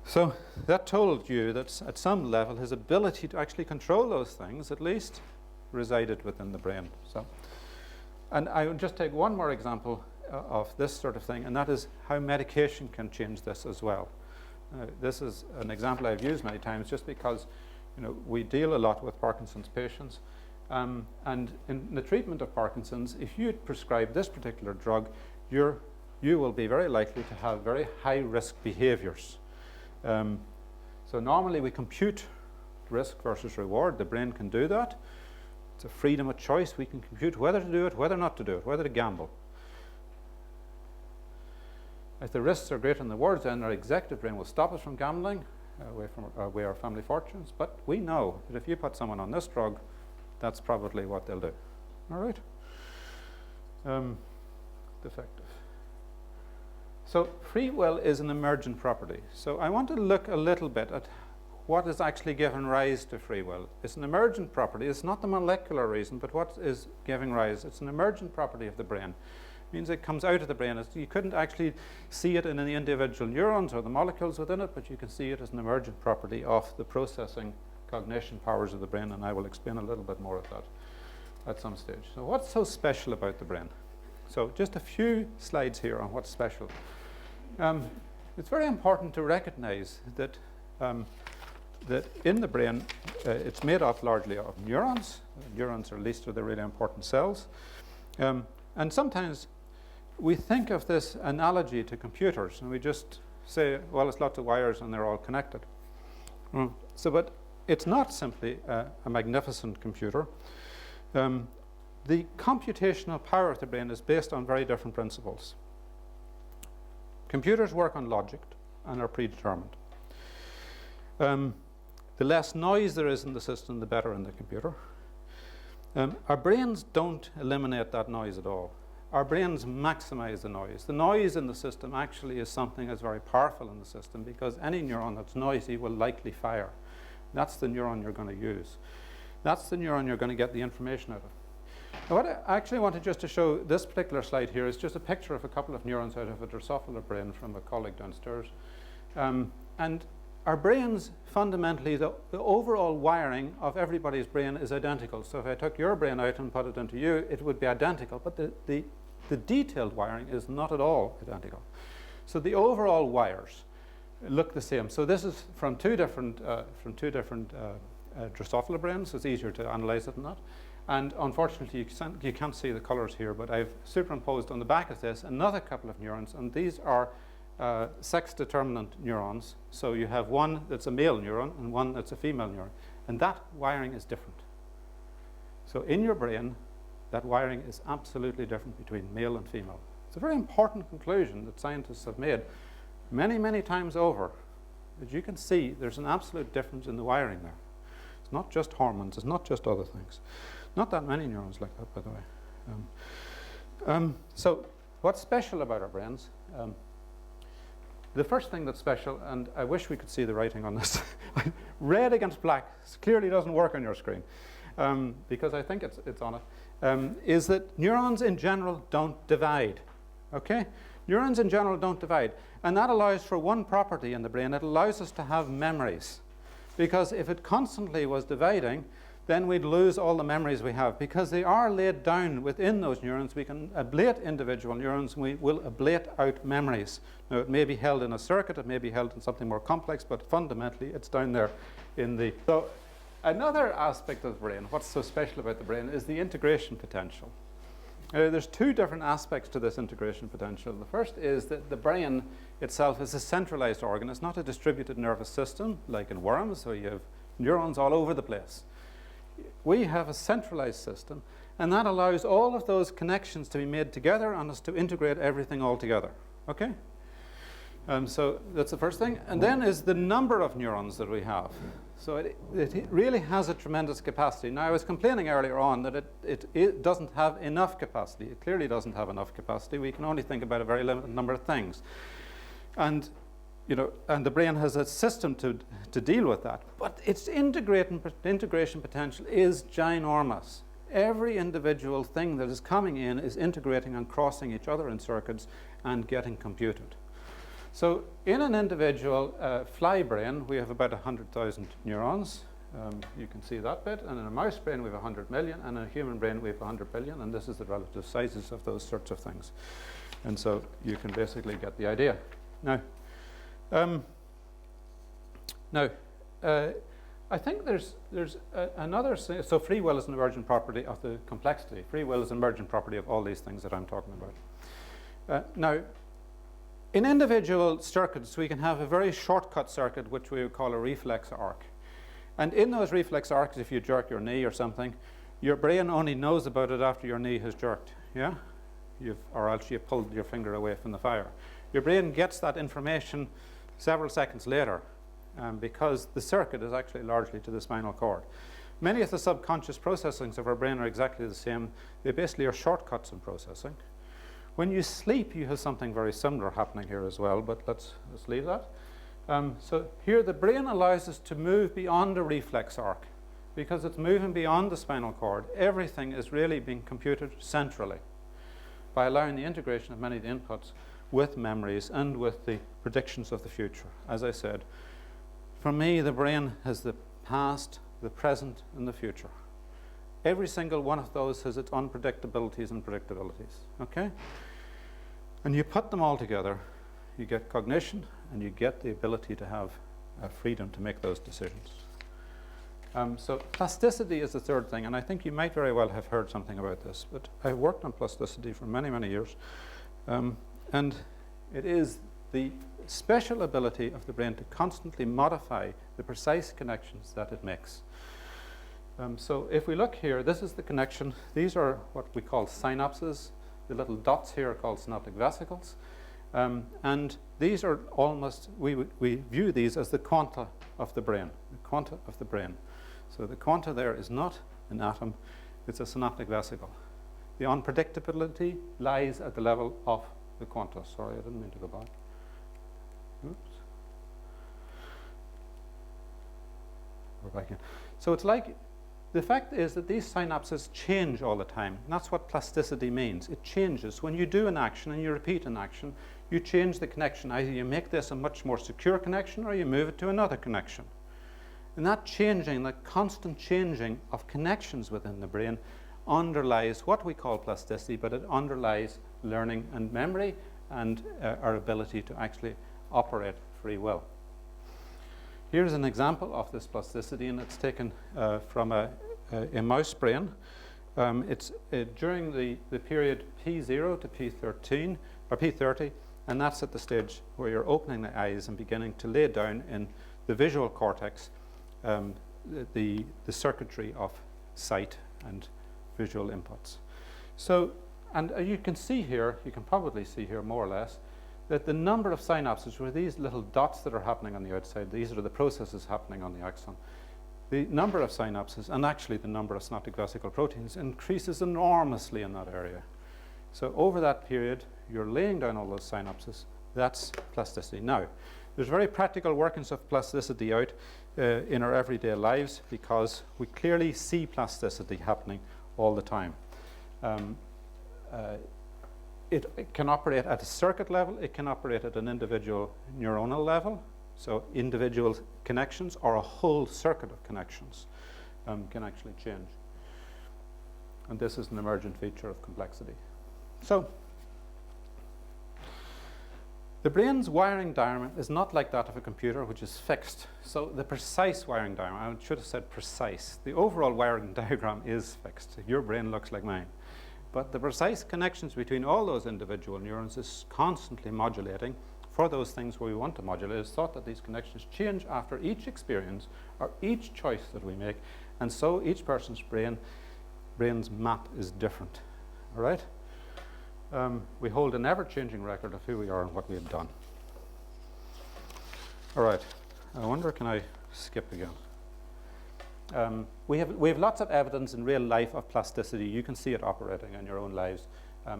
So that told you that at some level his ability to actually control those things at least resided within the brain. So, and I will just take one more example of this sort of thing, and that is how medication can change this as well. This is an example I've used many times just because we deal a lot with Parkinson's patients. And in the treatment of Parkinson's, if you prescribe this particular drug, you will be very likely to have very high-risk behaviors. So normally we compute risk versus reward. The brain can do that. It's a freedom of choice. We can compute whether to do it, whether not to do it, whether to gamble. If the risks are greater than the rewards, then our executive brain will stop us from gambling, away our family fortunes. But we know that if you put someone on this drug, that's probably what they'll do. All right? Defective. So free will is an emergent property. So I want to look a little bit at what is actually giving rise to free will. It's an emergent property. It's not the molecular reason, but what is giving rise. It's an emergent property of the brain. It means it comes out of the brain. You couldn't actually see it in the individual neurons or the molecules within it, but you can see it as an emergent property of the processing cognition powers of the brain, and I will explain a little bit more of that at some stage. So what's so special about the brain? So just a few slides here on what's special. It's very important to recognize that that in the brain, it's made up largely of neurons. Neurons are least of the really important cells. And sometimes we think of this analogy to computers, and we just say, well, it's lots of wires and they're all connected. But it's not simply a magnificent computer. The computational power of the brain is based on very different principles. Computers work on logic and are predetermined. The less noise there is in the system, the better in the computer. Our brains don't eliminate that noise at all. Our brains maximize the noise. The noise in the system actually is something that's very powerful in the system, because any neuron that's noisy will likely fire. That's the neuron you're going to use. That's the neuron you're going to get the information out of. Now, what I actually wanted just to show this particular slide here is just a picture of a couple of neurons out of a Drosophila brain from a colleague downstairs. And our brains, fundamentally, the overall wiring of everybody's brain is identical. So if I took your brain out and put it into you, it would be identical. But the detailed wiring is not at all identical. So the overall wires look the same. So this is from two different Drosophila brains. It's easier to analyze it than that. And unfortunately, you can't see the colors here, but I've superimposed on the back of this another couple of neurons, and these are sex determinant neurons. So you have one that's a male neuron and one that's a female neuron, and that wiring is different. So in your brain, that wiring is absolutely different between male and female. It's a very important conclusion that scientists have made many, many times over. As you can see, there's an absolute difference in the wiring there. It's not just hormones, it's not just other things. Not that many neurons like that, by the way. So what's special about our brains? The first thing that's special, and I wish we could see the writing on this, red against black clearly doesn't work on your screen, because I think it's on it, is that neurons in general don't divide. Okay? Neurons in general don't divide. And that allows for one property in the brain. It allows us to have memories. Because if it constantly was dividing, then we'd lose all the memories we have, because they are laid down within those neurons. We can ablate individual neurons, and we will ablate out memories. Now, it may be held in a circuit, it may be held in something more complex, but fundamentally it's down there in the... So another aspect of the brain, what's so special about the brain, is the integration potential. There's two different aspects to this integration potential. The first is that the brain itself is a centralized organ. It's not a distributed nervous system like in worms, so you have neurons all over the place. We have a centralized system, and that allows all of those connections to be made together and us to integrate everything all together. Okay? So that's the first thing. And then is the number of neurons that we have. So it really has a tremendous capacity. Now, I was complaining earlier on that it doesn't have enough capacity. It clearly doesn't have enough capacity. We can only think about a very limited number of things. And and the brain has a system to deal with that. But its integration potential is ginormous. every individual thing that is coming in is integrating and crossing each other in circuits and getting computed. So in an individual fly brain, we have about 100,000 neurons. You can see that bit. And in a mouse brain, we have 100 million. And in a human brain, we have 100 billion. And this is the relative sizes of those sorts of things. And so you can basically get the idea. Now, I think there's another, so free will is an emergent property of the complexity. Free will is an emergent property of all these things that I'm talking about. Now, in individual circuits, we can have a very shortcut circuit, which we would call a reflex arc. And in those reflex arcs, if you jerk your knee or something, your brain only knows about it after your knee has jerked, yeah? Or else you pulled your finger away from the fire. Your brain gets that information several seconds later, because the circuit is actually largely to the spinal cord. Many of the subconscious processings of our brain are exactly the same. They basically are shortcuts in processing. When you sleep, you have something very similar happening here as well, but let's leave that. So here the brain allows us to move beyond the reflex arc. Because it's moving beyond the spinal cord, everything is really being computed centrally by allowing the integration of many of the inputs with memories and with the predictions of the future. As I said, for me, the brain has the past, the present, and the future. Every single one of those has its unpredictabilities and predictabilities, okay? And you put them all together, you get cognition, and you get the ability to have freedom to make those decisions. So plasticity is the third thing, and I think you might very well have heard something about this, but I've worked on plasticity for many, many years. And it is the special ability of the brain to constantly modify the precise connections that it makes. So if we look here, this is the connection. These are what we call synapses. The little dots here are called synaptic vesicles. And these are almost, we view these as the quanta of the brain, the quanta of the brain. So the quanta there is not an atom, it's a synaptic vesicle. The unpredictability lies at the level of the quanta. Sorry, I didn't mean to go back. Oops. We're back in. So it's like, the fact is that these synapses change all the time. And that's what plasticity means. It changes. When you do an action and you repeat an action, you change the connection. Either you make this a much more secure connection or you move it to another connection. And that changing, that constant changing of connections within the brain underlies what we call plasticity, but it underlies learning and memory and our ability to actually operate free will. Here's an example of this plasticity, and it's taken from a mouse brain. It's during the period P0 to P13, or P30, and that's at the stage where you're opening the eyes and beginning to lay down in the visual cortex the circuitry of sight and visual inputs. So, and you can see here, you can probably see here more or less, that the number of synapses were these little dots that are happening on the outside. These are the processes happening on the axon. The number of synapses, and actually the number of synaptic vesicle proteins, increases enormously in that area. So over that period, you're laying down all those synapses. That's plasticity. Now, there's very practical workings of plasticity out in our everyday lives, because we clearly see plasticity happening all the time. It can operate at a circuit level, it can operate at an individual neuronal level, so individual connections or a whole circuit of connections can actually change. And this is an emergent feature of complexity. So, the brain's wiring diagram is not like that of a computer, which is fixed. So the precise wiring diagram, I should have said precise. The overall wiring diagram is fixed. Your brain looks like mine. But the precise connections between all those individual neurons is constantly modulating for those things where we want to modulate. It's thought that these connections change after each experience or each choice that we make. And so each person's brain's map is different. All right? We hold an ever-changing record of who we are and what we have done. All right. I wonder, can I skip again? We have lots of evidence in real life of plasticity. You can see it operating in your own lives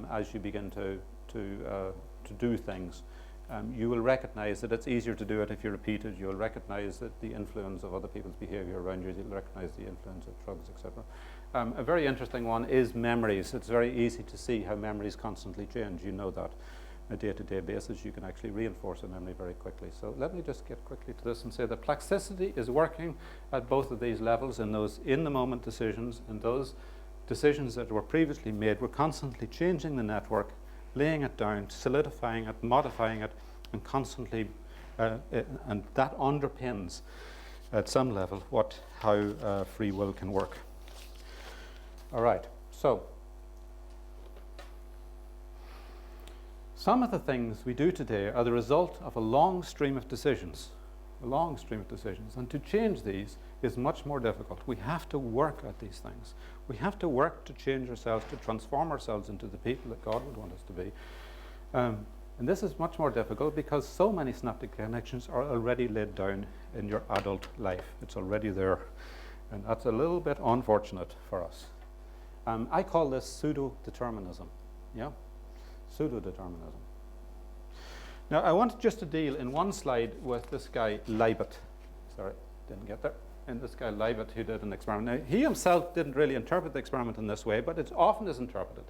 as you begin to do things. You will recognize that it's easier to do it if you repeat it. You'll recognize that the influence of other people's behavior around you. You'll recognize the influence of drugs, etc. A very interesting one is memories. It's very easy to see how memories constantly change. You know that on a day-to-day basis. You can actually reinforce a memory very quickly. So let me just get quickly to this and say that plasticity is working at both of these levels, in those in-the-moment decisions and those decisions that were previously made. We're constantly changing the network, laying it down, solidifying it, modifying it, and constantly, and that underpins at some level how free will can work. All right, so some of the things we do today are the result of a long stream of decisions, and to change these is much more difficult. We have to work at these things. We have to work to change ourselves, to transform ourselves into the people that God would want us to be. And this is much more difficult because so many synaptic connections are already laid down in your adult life. It's already there. And that's a little bit unfortunate for us. I call this pseudo-determinism. Yeah? Pseudo-determinism. Now, I want just to deal in one slide with this guy, Leibniz. Sorry, didn't get there. And this guy, Leibniz, who did an experiment. Now, he himself didn't really interpret the experiment in this way, but it often is interpreted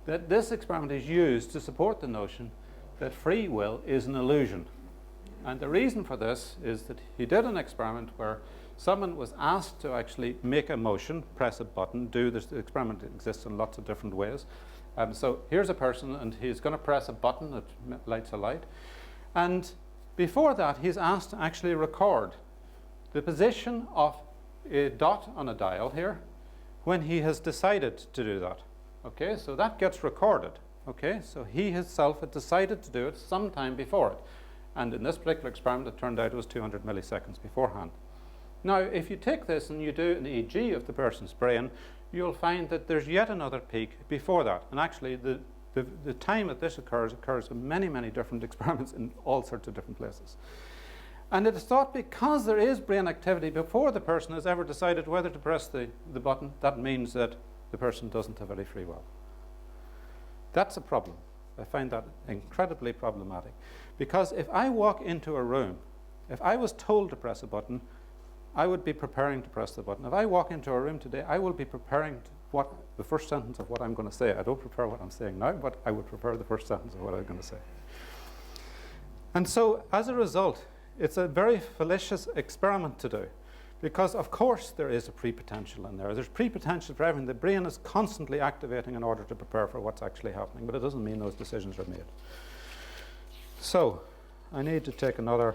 that this experiment is used to support the notion that free will is an illusion. And the reason for this is that he did an experiment where someone was asked to actually make a motion, press a button, do this. The experiment exists in lots of different ways. So here's a person, and he's going to press a button that lights a light. And before that, he's asked to actually record the position of a dot on a dial here when he has decided to do that. Okay, so that gets recorded. Okay, so he himself had decided to do it sometime before it. And in this particular experiment, it turned out it was 200 milliseconds beforehand. Now, if you take this and you do an EEG of the person's brain, you'll find that there's yet another peak before that. And actually, the time that this occurs in many, many different experiments in all sorts of different places. And it is thought because there is brain activity before the person has ever decided whether to press the button, that means that the person doesn't have any free will. That's a problem. I find that incredibly problematic. Because if I walk into a room, if I was told to press a button, I would be preparing to press the button. If I walk into a room today, I will be preparing the first sentence of what I'm going to say. I don't prepare what I'm saying now, but I would prepare the first sentence of what I'm going to say. And so, as a result, it's a very fallacious experiment to do. Because, of course, there is a pre-potential in there. There's pre-potential for everything. The brain is constantly activating in order to prepare for what's actually happening, but it doesn't mean those decisions are made. So, I need to take another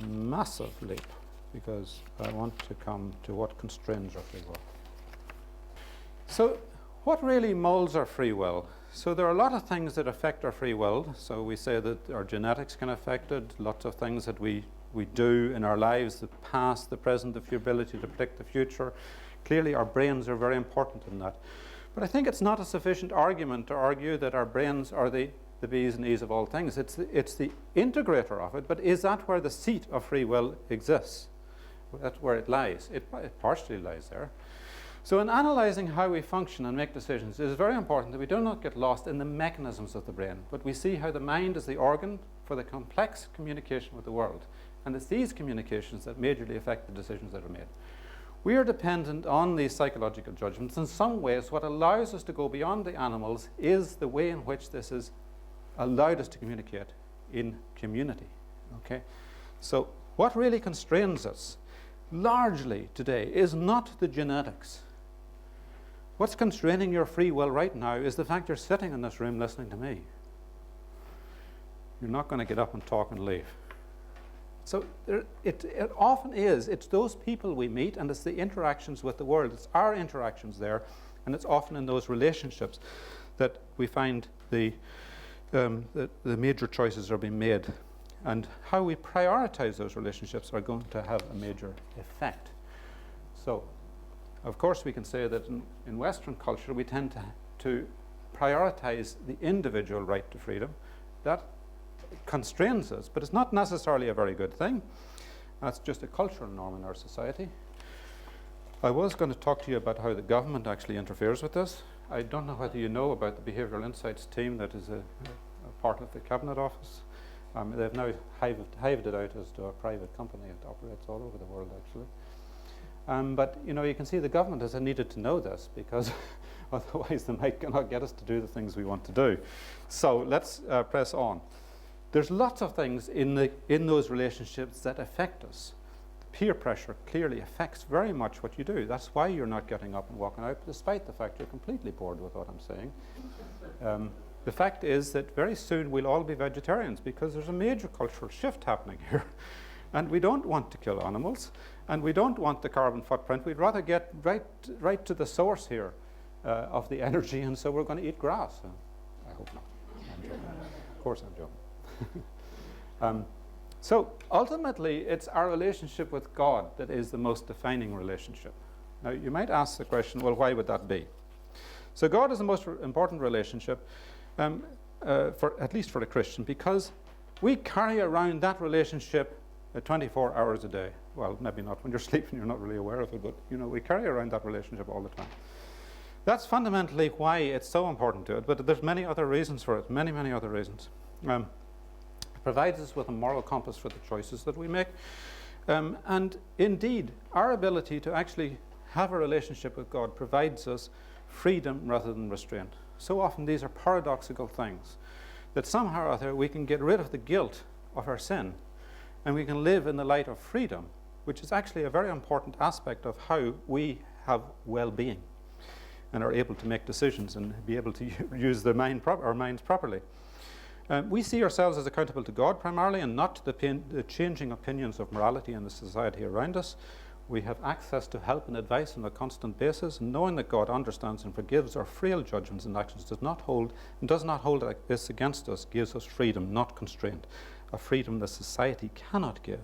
massive leap, because I want to come to what constrains our free will. So, what really molds our free will? So there are a lot of things that affect our free will. So we say that our genetics can affect it, lots of things that we do in our lives, the past, the present, the ability to predict the future. Clearly our brains are very important in that. But I think it's not a sufficient argument to argue that our brains are the B's and E's of all things. It's the integrator of it, but is that where the seat of free will exists? That's where it lies. It partially lies there. So in analysing how we function and make decisions, it is very important that we do not get lost in the mechanisms of the brain, but we see how the mind is the organ for the complex communication with the world. And it's these communications that majorly affect the decisions that are made. We are dependent on these psychological judgments. In some ways, what allows us to go beyond the animals is the way in which this has allowed us to communicate in community. Okay? So what really constrains us largely today is not the genetics. What's constraining your free will right now is the fact you're sitting in this room listening to me. You're not going to get up and talk and leave. So it often is. It's those people we meet, and it's the interactions with the world. It's our interactions there, and it's often in those relationships that we find the major choices are being made. And how we prioritize those relationships are going to have a major effect. So, of course, we can say that in Western culture, we tend to prioritize the individual right to freedom. That constrains us, but it's not necessarily a very good thing. That's just a cultural norm in our society. I was going to talk to you about how the government actually interferes with this. I don't know whether you know about the Behavioural Insights team that is a part of the Cabinet Office. They've now hived it out as to a private company. It operates all over the world, actually. But you can see the government has needed to know this, because otherwise they might not get us to do the things we want to do. So let's press on. There's lots of things in those relationships that affect us. Peer pressure clearly affects very much what you do. That's why you're not getting up and walking out, despite the fact you're completely bored with what I'm saying. The fact is that very soon we'll all be vegetarians, because there's a major cultural shift happening here. And we don't want to kill animals, and we don't want the carbon footprint. We'd rather get right to the source here of the energy, and so we're going to eat grass. I hope not. I'm joking. Of course I'm joking. So ultimately, it's our relationship with God that is the most defining relationship. Now, you might ask the question, well, why would that be? So God is the most important relationship, at least for a Christian, because we carry around that relationship 24 hours a day. Well, maybe not when you're sleeping, you're not really aware of it, but we carry around that relationship all the time. That's fundamentally why it's so important to it, but there's many other reasons for it, many, many other reasons. It provides us with a moral compass for the choices that we make. And indeed, our ability to actually have a relationship with God provides us freedom rather than restraint. So often these are paradoxical things, that somehow or other we can get rid of the guilt of our sin, and we can live in the light of freedom, which is actually a very important aspect of how we have well-being and are able to make decisions and be able to use our minds properly. We see ourselves as accountable to God primarily, and not to the changing opinions of morality in the society around us. We have access to help and advice on a constant basis, and knowing that God understands and forgives our frail judgments and actions does not hold this against us, gives us freedom, not constraint, a freedom that society cannot give.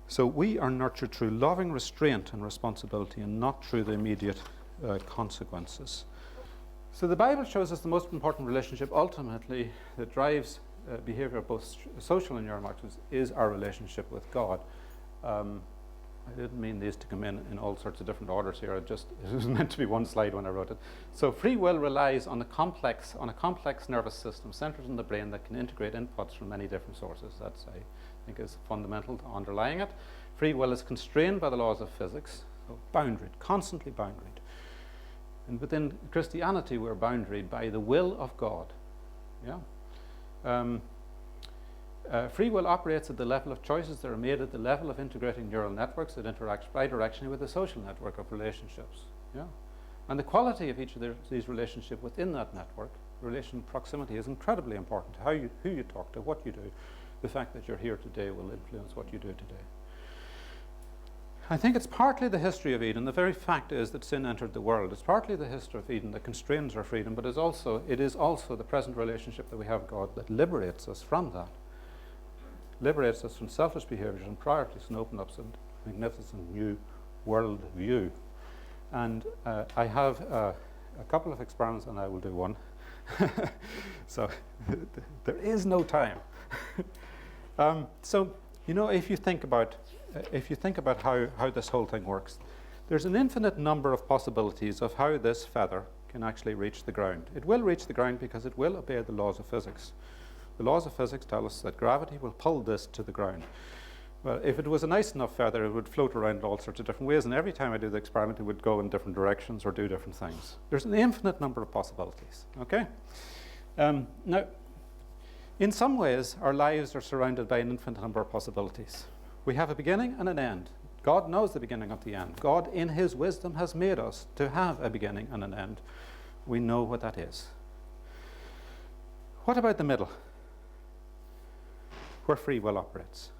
So we are nurtured through loving restraint and responsibility, and not through the immediate consequences. So the Bible shows us the most important relationship ultimately that drives behavior, both social and neuromarxism, is our relationship with God. I didn't mean these to come in all sorts of different orders here. It was meant to be one slide when I wrote it. So free will relies on a complex nervous system centered in the brain that can integrate inputs from many different sources. That's, I think, is fundamental to underlying it. Free will is constrained by the laws of physics, so boundaried, constantly boundaried. And within Christianity, we're boundaried by the will of God. Yeah. Free will operates at the level of choices that are made at the level of integrating neural networks that interact bidirectionally with the social network of relationships. Yeah? And the quality of each of these relationships within that network, relation proximity, is incredibly important. Who you talk to, what you do. The fact that you're here today will influence what you do today. I think it's partly the history of Eden. The very fact is that sin entered the world. It's partly the history of Eden that constrains our freedom, but it is also the present relationship that we have with God that liberates us from that. Liberates us from selfish behaviors and priorities, and opens up a magnificent new world view. And I have a couple of experiments, and I will do one. So there is no time. So if you think about how this whole thing works, there's an infinite number of possibilities of how this feather can actually reach the ground. It will reach the ground because it will obey the laws of physics. The laws of physics tell us that gravity will pull this to the ground. Well, if it was a nice enough feather, it would float around in all sorts of different ways, and every time I do the experiment, it would go in different directions or do different things. There's an infinite number of possibilities, okay? Now, in some ways, our lives are surrounded by an infinite number of possibilities. We have a beginning and an end. God knows the beginning of the end. God, in his wisdom, has made us to have a beginning and an end. We know what that is. What about the middle, where free will operates?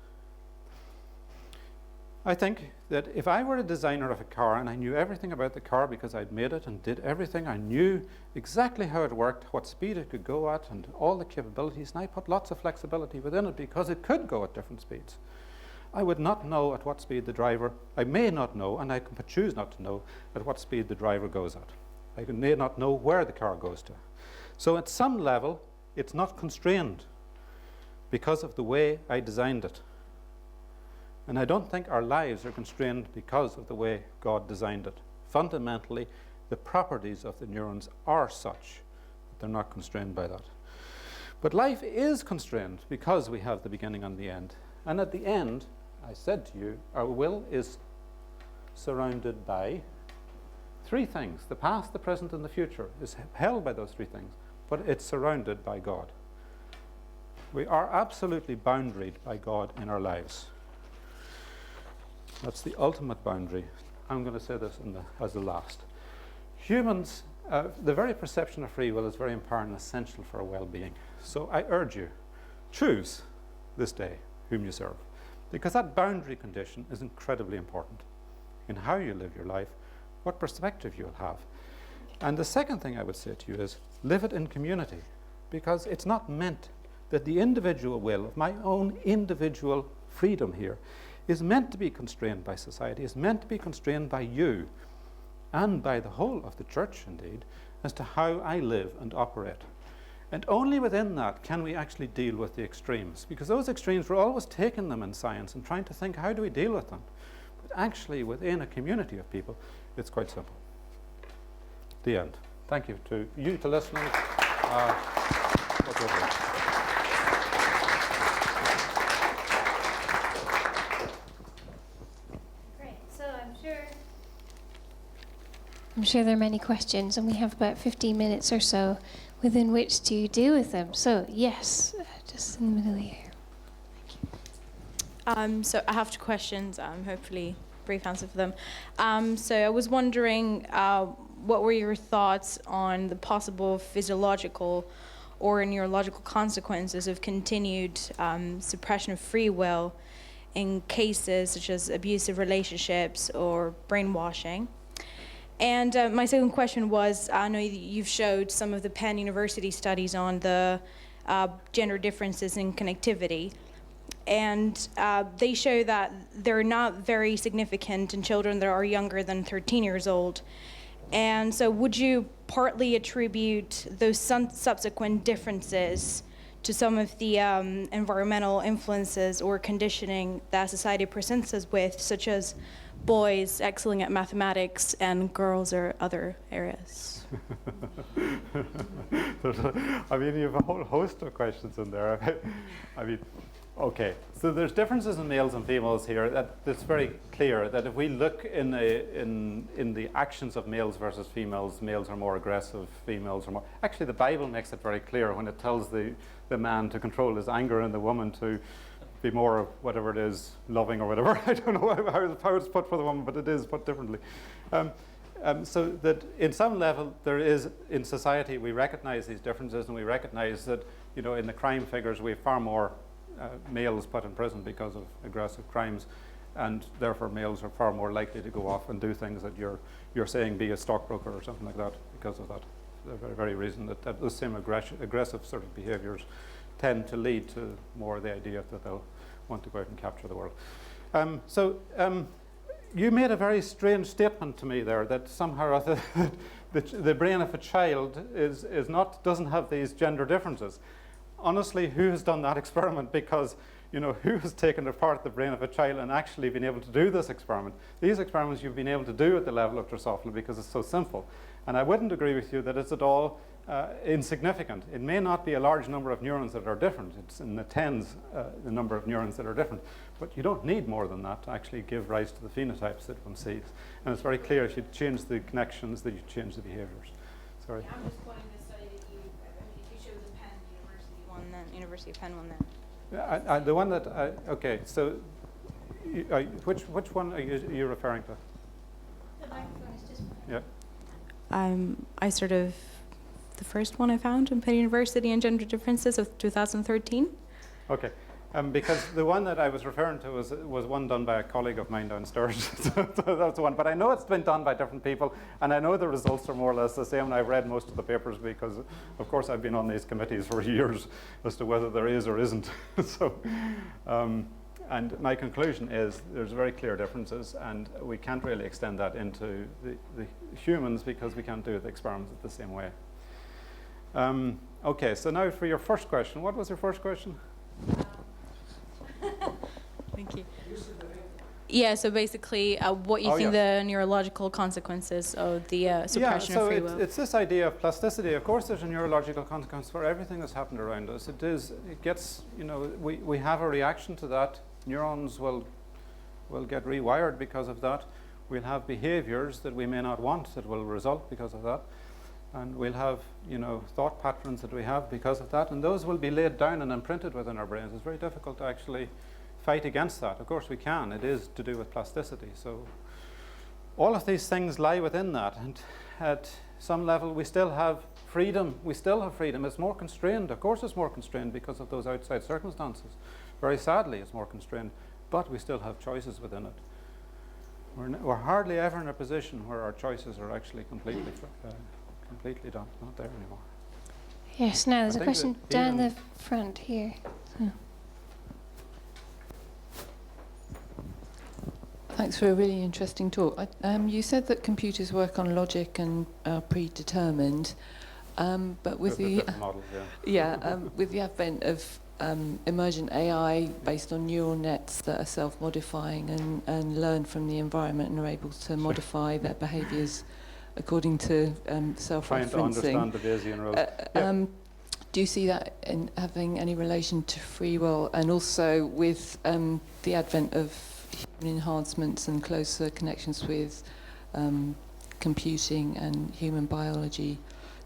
I think that if I were a designer of a car and I knew everything about the car because I'd made it and did everything, I knew exactly how it worked, what speed it could go at, and all the capabilities, and I put lots of flexibility within it because it could go at different speeds. I would not know at what speed the driver, I may not know, and I can choose not to know at what speed the driver goes at. I may not know where the car goes to. So at some level, it's not constrained because of the way I designed it. And I don't think our lives are constrained because of the way God designed it. Fundamentally, the properties of the neurons are such that they're not constrained by that. But life is constrained because we have the beginning and the end. And at the end, I said to you, our will is surrounded by three things. The past, the present, and the future is held by those three things, but it's surrounded by God. We are absolutely boundaried by God in our lives. That's the ultimate boundary. I'm going to say this as the last. Humans, the very perception of free will is very important and essential for our well-being. So I urge you, choose this day whom you serve, because that boundary condition is incredibly important in how you live your life, what perspective you'll have. And the second thing I would say to you is live it in community, because it's not meant that the individual will of my own individual freedom here is meant to be constrained by society, is meant to be constrained by you and by the whole of the church indeed, as to how I live and operate. And only within that can we actually deal with the extremes, because those extremes, we're always taking them in science and trying to think, how do we deal with them? But actually within a community of people, it's quite simple. The end. Thank you to you, to listeners. Great. So I'm sure there are many questions, and we have about 15 minutes or so within which to deal with them. So yes, just in the middle here. Thank you. So I have two questions, hopefully brief answer for them. So I was wondering, what were your thoughts on the possible physiological or neurological consequences of continued suppression of free will in cases such as abusive relationships or brainwashing? And my second question was, I know you've showed some of the Penn University studies on the gender differences in connectivity. And they show that they're not very significant in children that are younger than 13 years old. And so would you partly attribute those subsequent differences to some of the environmental influences or conditioning that society presents us with, such as boys excelling at mathematics and girls or other areas? I mean, you have a whole host of questions in there. I mean, okay, so there's differences in males and females here. It's very clear that if we look in the actions of males versus females, males are more aggressive, females are more... Actually, the Bible makes it very clear when it tells the man to control his anger and the woman to be more of whatever it is, loving or whatever. I don't know how it's put for the woman, but it is put differently. So that in some level there is, in society, we recognize these differences, and we recognize that, you know, in the crime figures we have far more males put in prison because of aggressive crimes, and therefore males are far more likely to go off and do things that you're saying, be a stockbroker or something like that, because of that. The very reason that the same aggressive sort of behaviours tend to lead to more the idea that they'll want to go out and capture the world. You made a very strange statement to me there, that somehow the brain of a child doesn't have these gender differences. Honestly, who has done that experiment? Because, you know, who has taken apart the brain of a child and actually been able to do this experiment? These experiments you've been able to do at the level of Drosophila because it's so simple. And I wouldn't agree with you that it's at all insignificant. It may not be a large number of neurons that are different. It's in the tens, the number of neurons that are different. But you don't need more than that to actually give rise to the phenotypes that one sees. And it's very clear, if you change the connections, that you change the behaviors. Sorry. I'm just quoting the study that if you show the Penn University one, then University of Penn one, then. The one that, okay, so which one are you referring to? The microphone is just... Yeah. I sort of, the first one I found in Penn University and Gender Differences of 2013. Okay, because the one that I was referring to was one done by a colleague of mine downstairs. So that's the one, but I know it's been done by different people, and I know the results are more or less the same, and I've read most of the papers because, of course, I've been on these committees for years as to whether there is or isn't. So, and my conclusion is there's very clear differences, and we can't really extend that into the humans because we can't do the experiments the same way. Okay, so now for your first question. What was your first question? Thank you. Yeah, so basically what you think the neurological consequences of the suppression of free will. It's this idea of plasticity. Of course there's a neurological consequence for everything that's happened around us. It gets, you know, we have a reaction to that. Neurons will get rewired because of that. We'll have behaviors that we may not want that will result because of that. And we'll have, thought patterns that we have because of that. And those will be laid down and imprinted within our brains. It's very difficult to actually fight against that. Of course we can. It is to do with plasticity. So all of these things lie within that. And at some level we still have freedom. We still have freedom. It's more constrained. Of course it's more constrained because of those outside circumstances. Very sadly it's more constrained. But we still have choices within it. We're hardly ever in a position where our choices are actually completely done, not there anymore. Yes, now there's a question down the front here. Thanks for a really interesting talk. You said that computers work on logic and are predetermined, but with the model, with the advent of emergent AI based on neural nets that are self-modifying and learn from the environment and are able to modify their behaviours according to self-referencing. Trying to understand the Bayesian rules. Do you see that in having any relation to free will, and also with the advent of human enhancements and closer connections with computing and human biology?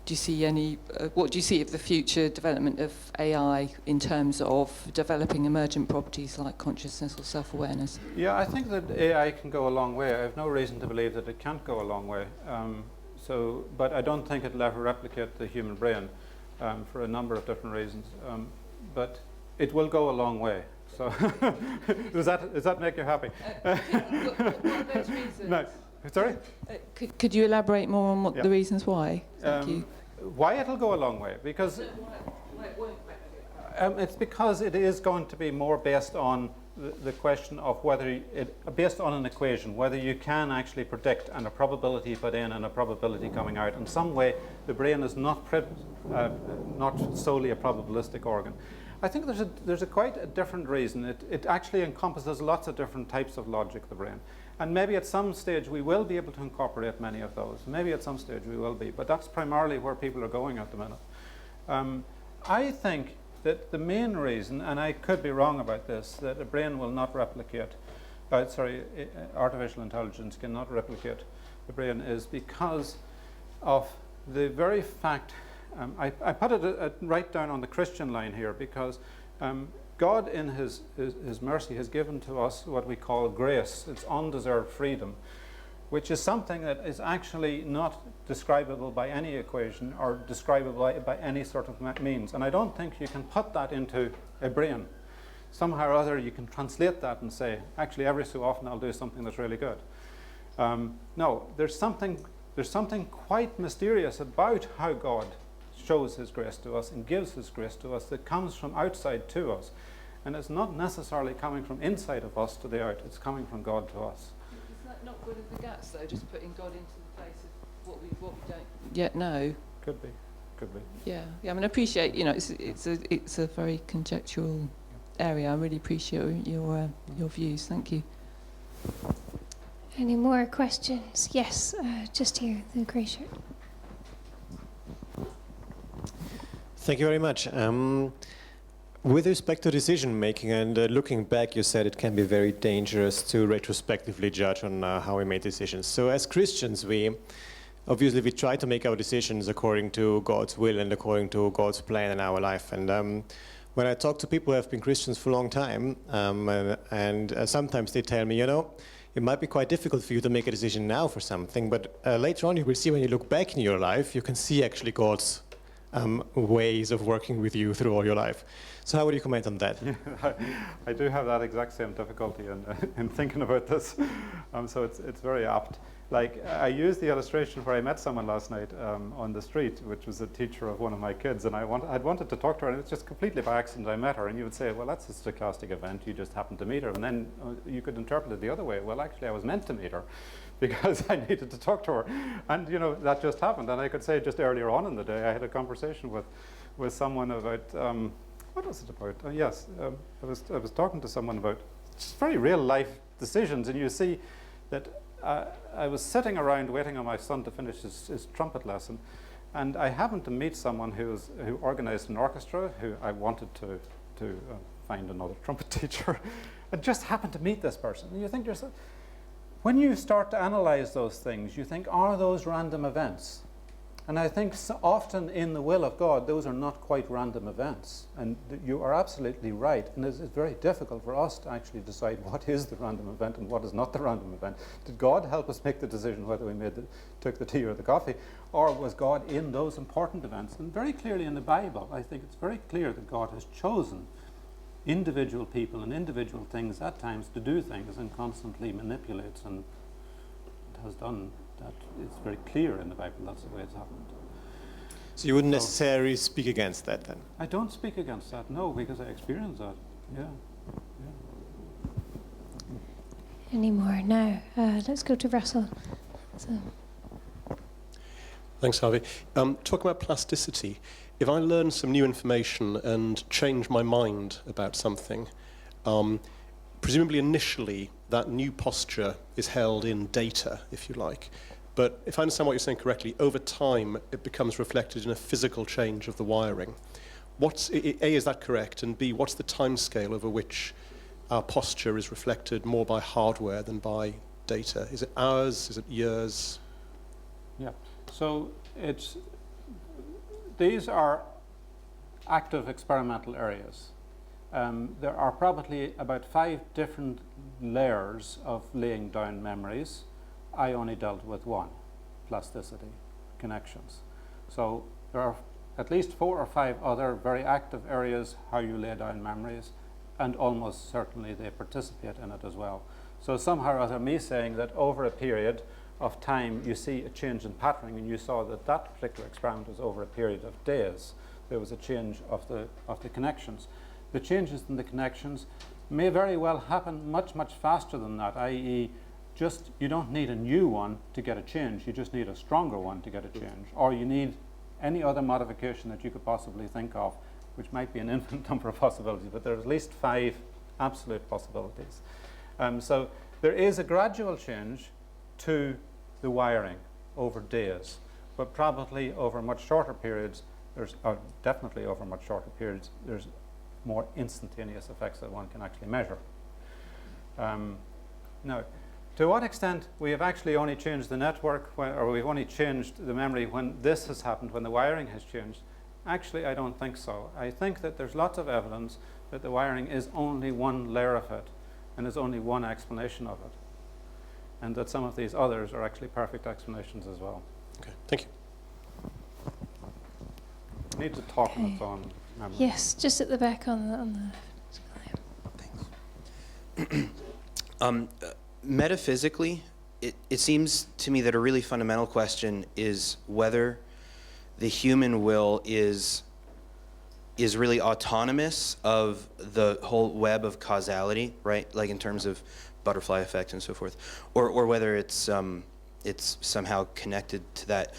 Do you see any? What do you see of the future development of AI in terms of developing emergent properties like consciousness or self-awareness? Yeah, I think that AI can go a long way. I have no reason to believe that it can't go a long way. But I don't think it'll ever replicate the human brain for a number of different reasons. But it will go a long way. So does that make you happy? What are those reasons? No. Sorry? Could you elaborate more on what the reasons why? Thank you. Why it'll go a long way? Because it's because it is going to be more based on the question of based on an equation, whether you can actually predict and a probability put in and a probability coming out. In some way, the brain is not solely a probabilistic organ. I think there's quite a different reason. It actually encompasses lots of different types of logic, the brain. And maybe at some stage we will be able to incorporate many of those. Maybe at some stage we will be. But that's primarily where people are going at the minute. I think that the main reason, and I could be wrong about this, that a brain will not replicate, artificial intelligence cannot replicate the brain is because of the very fact, I put it right down on the Christian line here because God in his mercy has given to us what we call grace. It's undeserved freedom, which is something that is actually not describable by any equation or describable by any sort of means. And I don't think you can put that into a brain. Somehow or other you can translate that and say, actually every so often I'll do something that's really good. No, there's something quite mysterious about how God shows his grace to us and gives his grace to us that comes from outside to us. And it's not necessarily coming from inside of us to the out, it's coming from God to us. Is that not good of the guts, though, just putting God into the place of what we don't yet know? Could be. Yeah. I mean, I appreciate, it's a very conjectural area. I really appreciate your views. Thank you. Any more questions? Yes, just here, the grey shirt. Thank you very much. With respect to decision making and looking back, you said it can be very dangerous to retrospectively judge on how we made decisions. So as Christians, we try to make our decisions according to God's will and according to God's plan in our life. And when I talk to people who have been Christians for a long time, and sometimes they tell me, it might be quite difficult for you to make a decision now for something, but later on you will see when you look back in your life, you can see actually God's ways of working with you through all your life. So how would you comment on that? Yeah, I do have that exact same difficulty in thinking about this. So it's very apt. Like I used the illustration where I met someone last night on the street, which was a teacher of one of my kids, and I'd wanted to talk to her, and it's just completely by accident I met her. And you would say, well, that's a stochastic event. You just happened to meet her, and then you could interpret it the other way. Well, actually, I was meant to meet her because I needed to talk to her, and that just happened. And I could say just earlier on in the day, I had a conversation with someone about what was it about? I was talking to someone about just very real life decisions, and you see that. I was sitting around waiting on my son to finish his trumpet lesson, and I happened to meet someone who organized an orchestra, who I wanted to find another trumpet teacher. I just happened to meet this person, and you think to yourself, when you start to analyze those things, you think, are those random events? And I think often in the will of God, those are not quite random events. And you are absolutely right. And it's very difficult for us to actually decide what is the random event and what is not the random event. Did God help us make the decision whether we took the tea or the coffee? Or was God in those important events? And very clearly in the Bible, I think it's very clear that God has chosen individual people and individual things at times to do things and constantly manipulates and has done that. It's very clear in the Bible that's the way it's happened. So you wouldn't necessarily speak against that then? I don't speak against that, no, because I experience that. Yeah. Any more? Now, let's go to Russell. So. Thanks, Harvey. Talking about plasticity, if I learn some new information and change my mind about something, presumably initially that new posture is held in data, if you like. But if I understand what you're saying correctly, over time it becomes reflected in a physical change of the wiring. A, is that correct? And B, what's the timescale over which our posture is reflected more by hardware than by data? Is it hours? Is it years? Yeah. So these are active experimental areas. There are probably about 5 different layers of laying down memories. I only dealt with one, plasticity, connections. So there are at least 4 or 5 other very active areas how you lay down memories, and almost certainly they participate in it as well. So somehow or other, me saying that over a period of time you see a change in patterning, and you saw that that particular experiment was over a period of days. There was a change of the connections. The changes in the connections may very well happen much, much faster than that, i.e. just you don't need a new one to get a change, you just need a stronger one to get a change. Or you need any other modification that you could possibly think of, which might be an infinite number of possibilities, but there are at least 5 absolute possibilities. So there is a gradual change to the wiring over days, but probably over much shorter periods, definitely over much shorter periods, there's more instantaneous effects that one can actually measure. Now, to what extent we have actually only changed the network, or we've only changed the memory when this has happened, when the wiring has changed, actually I don't think so. I think that there's lots of evidence that the wiring is only one layer of it, and is only one explanation of it, and that some of these others are actually perfect explanations as well. Okay, thank you. I need to talk on its own memory. Yes, just at the back on the Thanks. Metaphysically, it seems to me that a really fundamental question is whether the human will is really autonomous of the whole web of causality, right? Like in terms of butterfly effect and so forth, or whether it's somehow connected to that.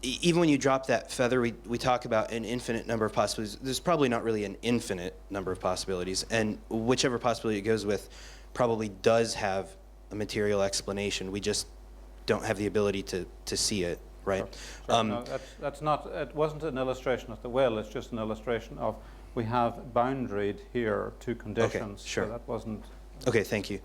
Even when you drop that feather, we talk about an infinite number of possibilities. There's probably not really an infinite number of possibilities, and whichever possibility it goes with probably does have a material explanation. We just don't have the ability to see it, right? Sure. No, that's not, it wasn't an illustration of the will, it's just an illustration of we have boundaried here to conditions. Okay, sure. So that wasn't... Okay, thank you.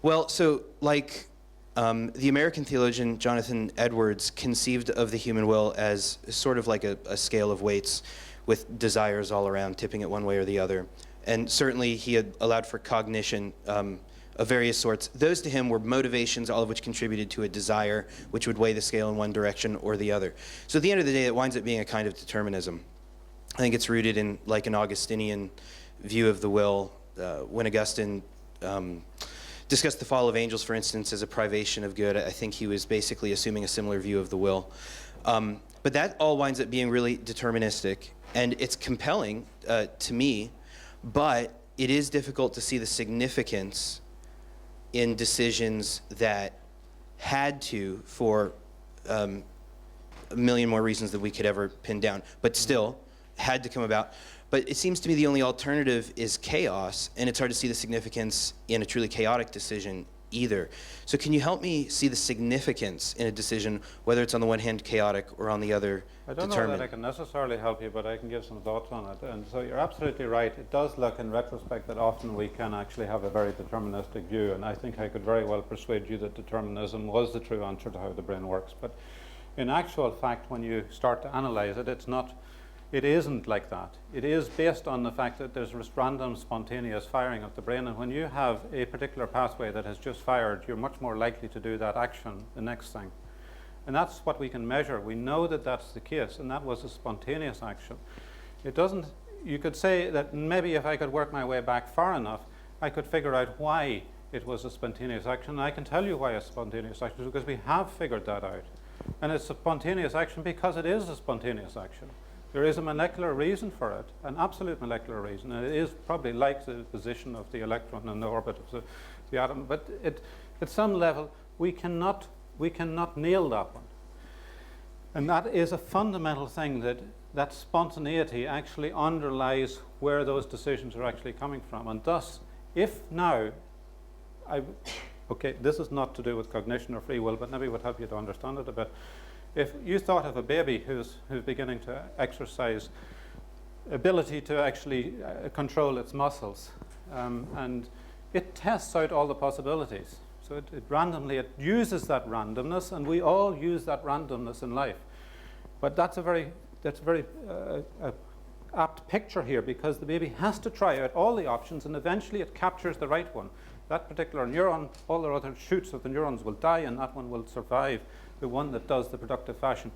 Well, so like the American theologian Jonathan Edwards conceived of the human will as sort of like a scale of weights with desires all around, tipping it one way or the other. And certainly he had allowed for cognition of various sorts. Those to him were motivations, all of which contributed to a desire, which would weigh the scale in one direction or the other. So at the end of the day, it winds up being a kind of determinism. I think it's rooted in like an Augustinian view of the will. When Augustine discussed the fall of angels, for instance, as a privation of good, I think he was basically assuming a similar view of the will. But that all winds up being really deterministic, and it's compelling to me, but it is difficult to see the significance in decisions that had to, for a million more reasons than we could ever pin down, but still had to come about. But it seems to me the only alternative is chaos, and it's hard to see the significance in a truly chaotic decision either. So can you help me see the significance in a decision, whether it's on the one hand chaotic or on the other I don't determined? know that I can necessarily help you, but I can give some thoughts on it. And so you're absolutely right. It does look in retrospect that often we can actually have a very deterministic view, and I think I could very well persuade you that determinism was the true answer to how the brain works. But in actual fact, when you start to analyze it, it isn't like that. It is based on the fact that there's this random spontaneous firing of the brain, and when you have a particular pathway that has just fired, you're much more likely to do that action the next thing. And that's what we can measure. We know that that's the case, and that was a spontaneous action. It doesn't, you could say that maybe if I could work my way back far enough, I could figure out why it was a spontaneous action. And I can tell you why it's spontaneous action, because we have figured that out. And it's a spontaneous action because it is a spontaneous action. There is a molecular reason for it, an absolute molecular reason, and it is probably like the position of the electron in the orbit of the atom. But at some level, we cannot nail that one. And that is a fundamental thing, that spontaneity actually underlies where those decisions are actually coming from. And thus, if now, okay, this is not to do with cognition or free will, but maybe would help you to understand it a bit. If you thought of a baby who's beginning to exercise ability to actually control its muscles, and it tests out all the possibilities. So it uses that randomness, and we all use that randomness in life. But that's a very apt picture here, because the baby has to try out all the options, and eventually it captures the right one. That particular neuron, all the other shoots of the neurons will die, and that one will survive, the one that does the productive fashion.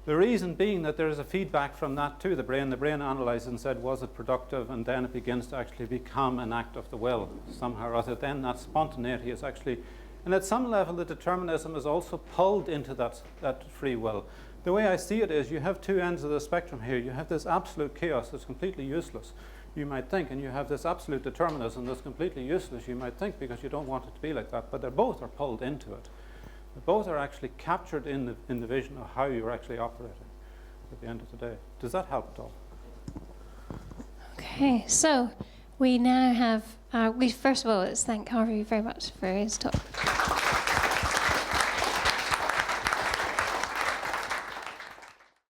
The reason being that there is a feedback from that to the brain. The brain analyzes and said, was it productive? And then it begins to actually become an act of the will somehow or other. Then that spontaneity is actually, and at some level the determinism is also pulled into that free will. The way I see it is, you have two ends of the spectrum here. You have this absolute chaos that's completely useless, you might think, and you have this absolute determinism that's completely useless, you might think, because you don't want it to be like that. But they both are pulled into it. Both are actually captured in the vision of how you're actually operating at the end of the day. Does that help at all? Okay, so we now have, first of all, let's thank Harvey very much for his talk.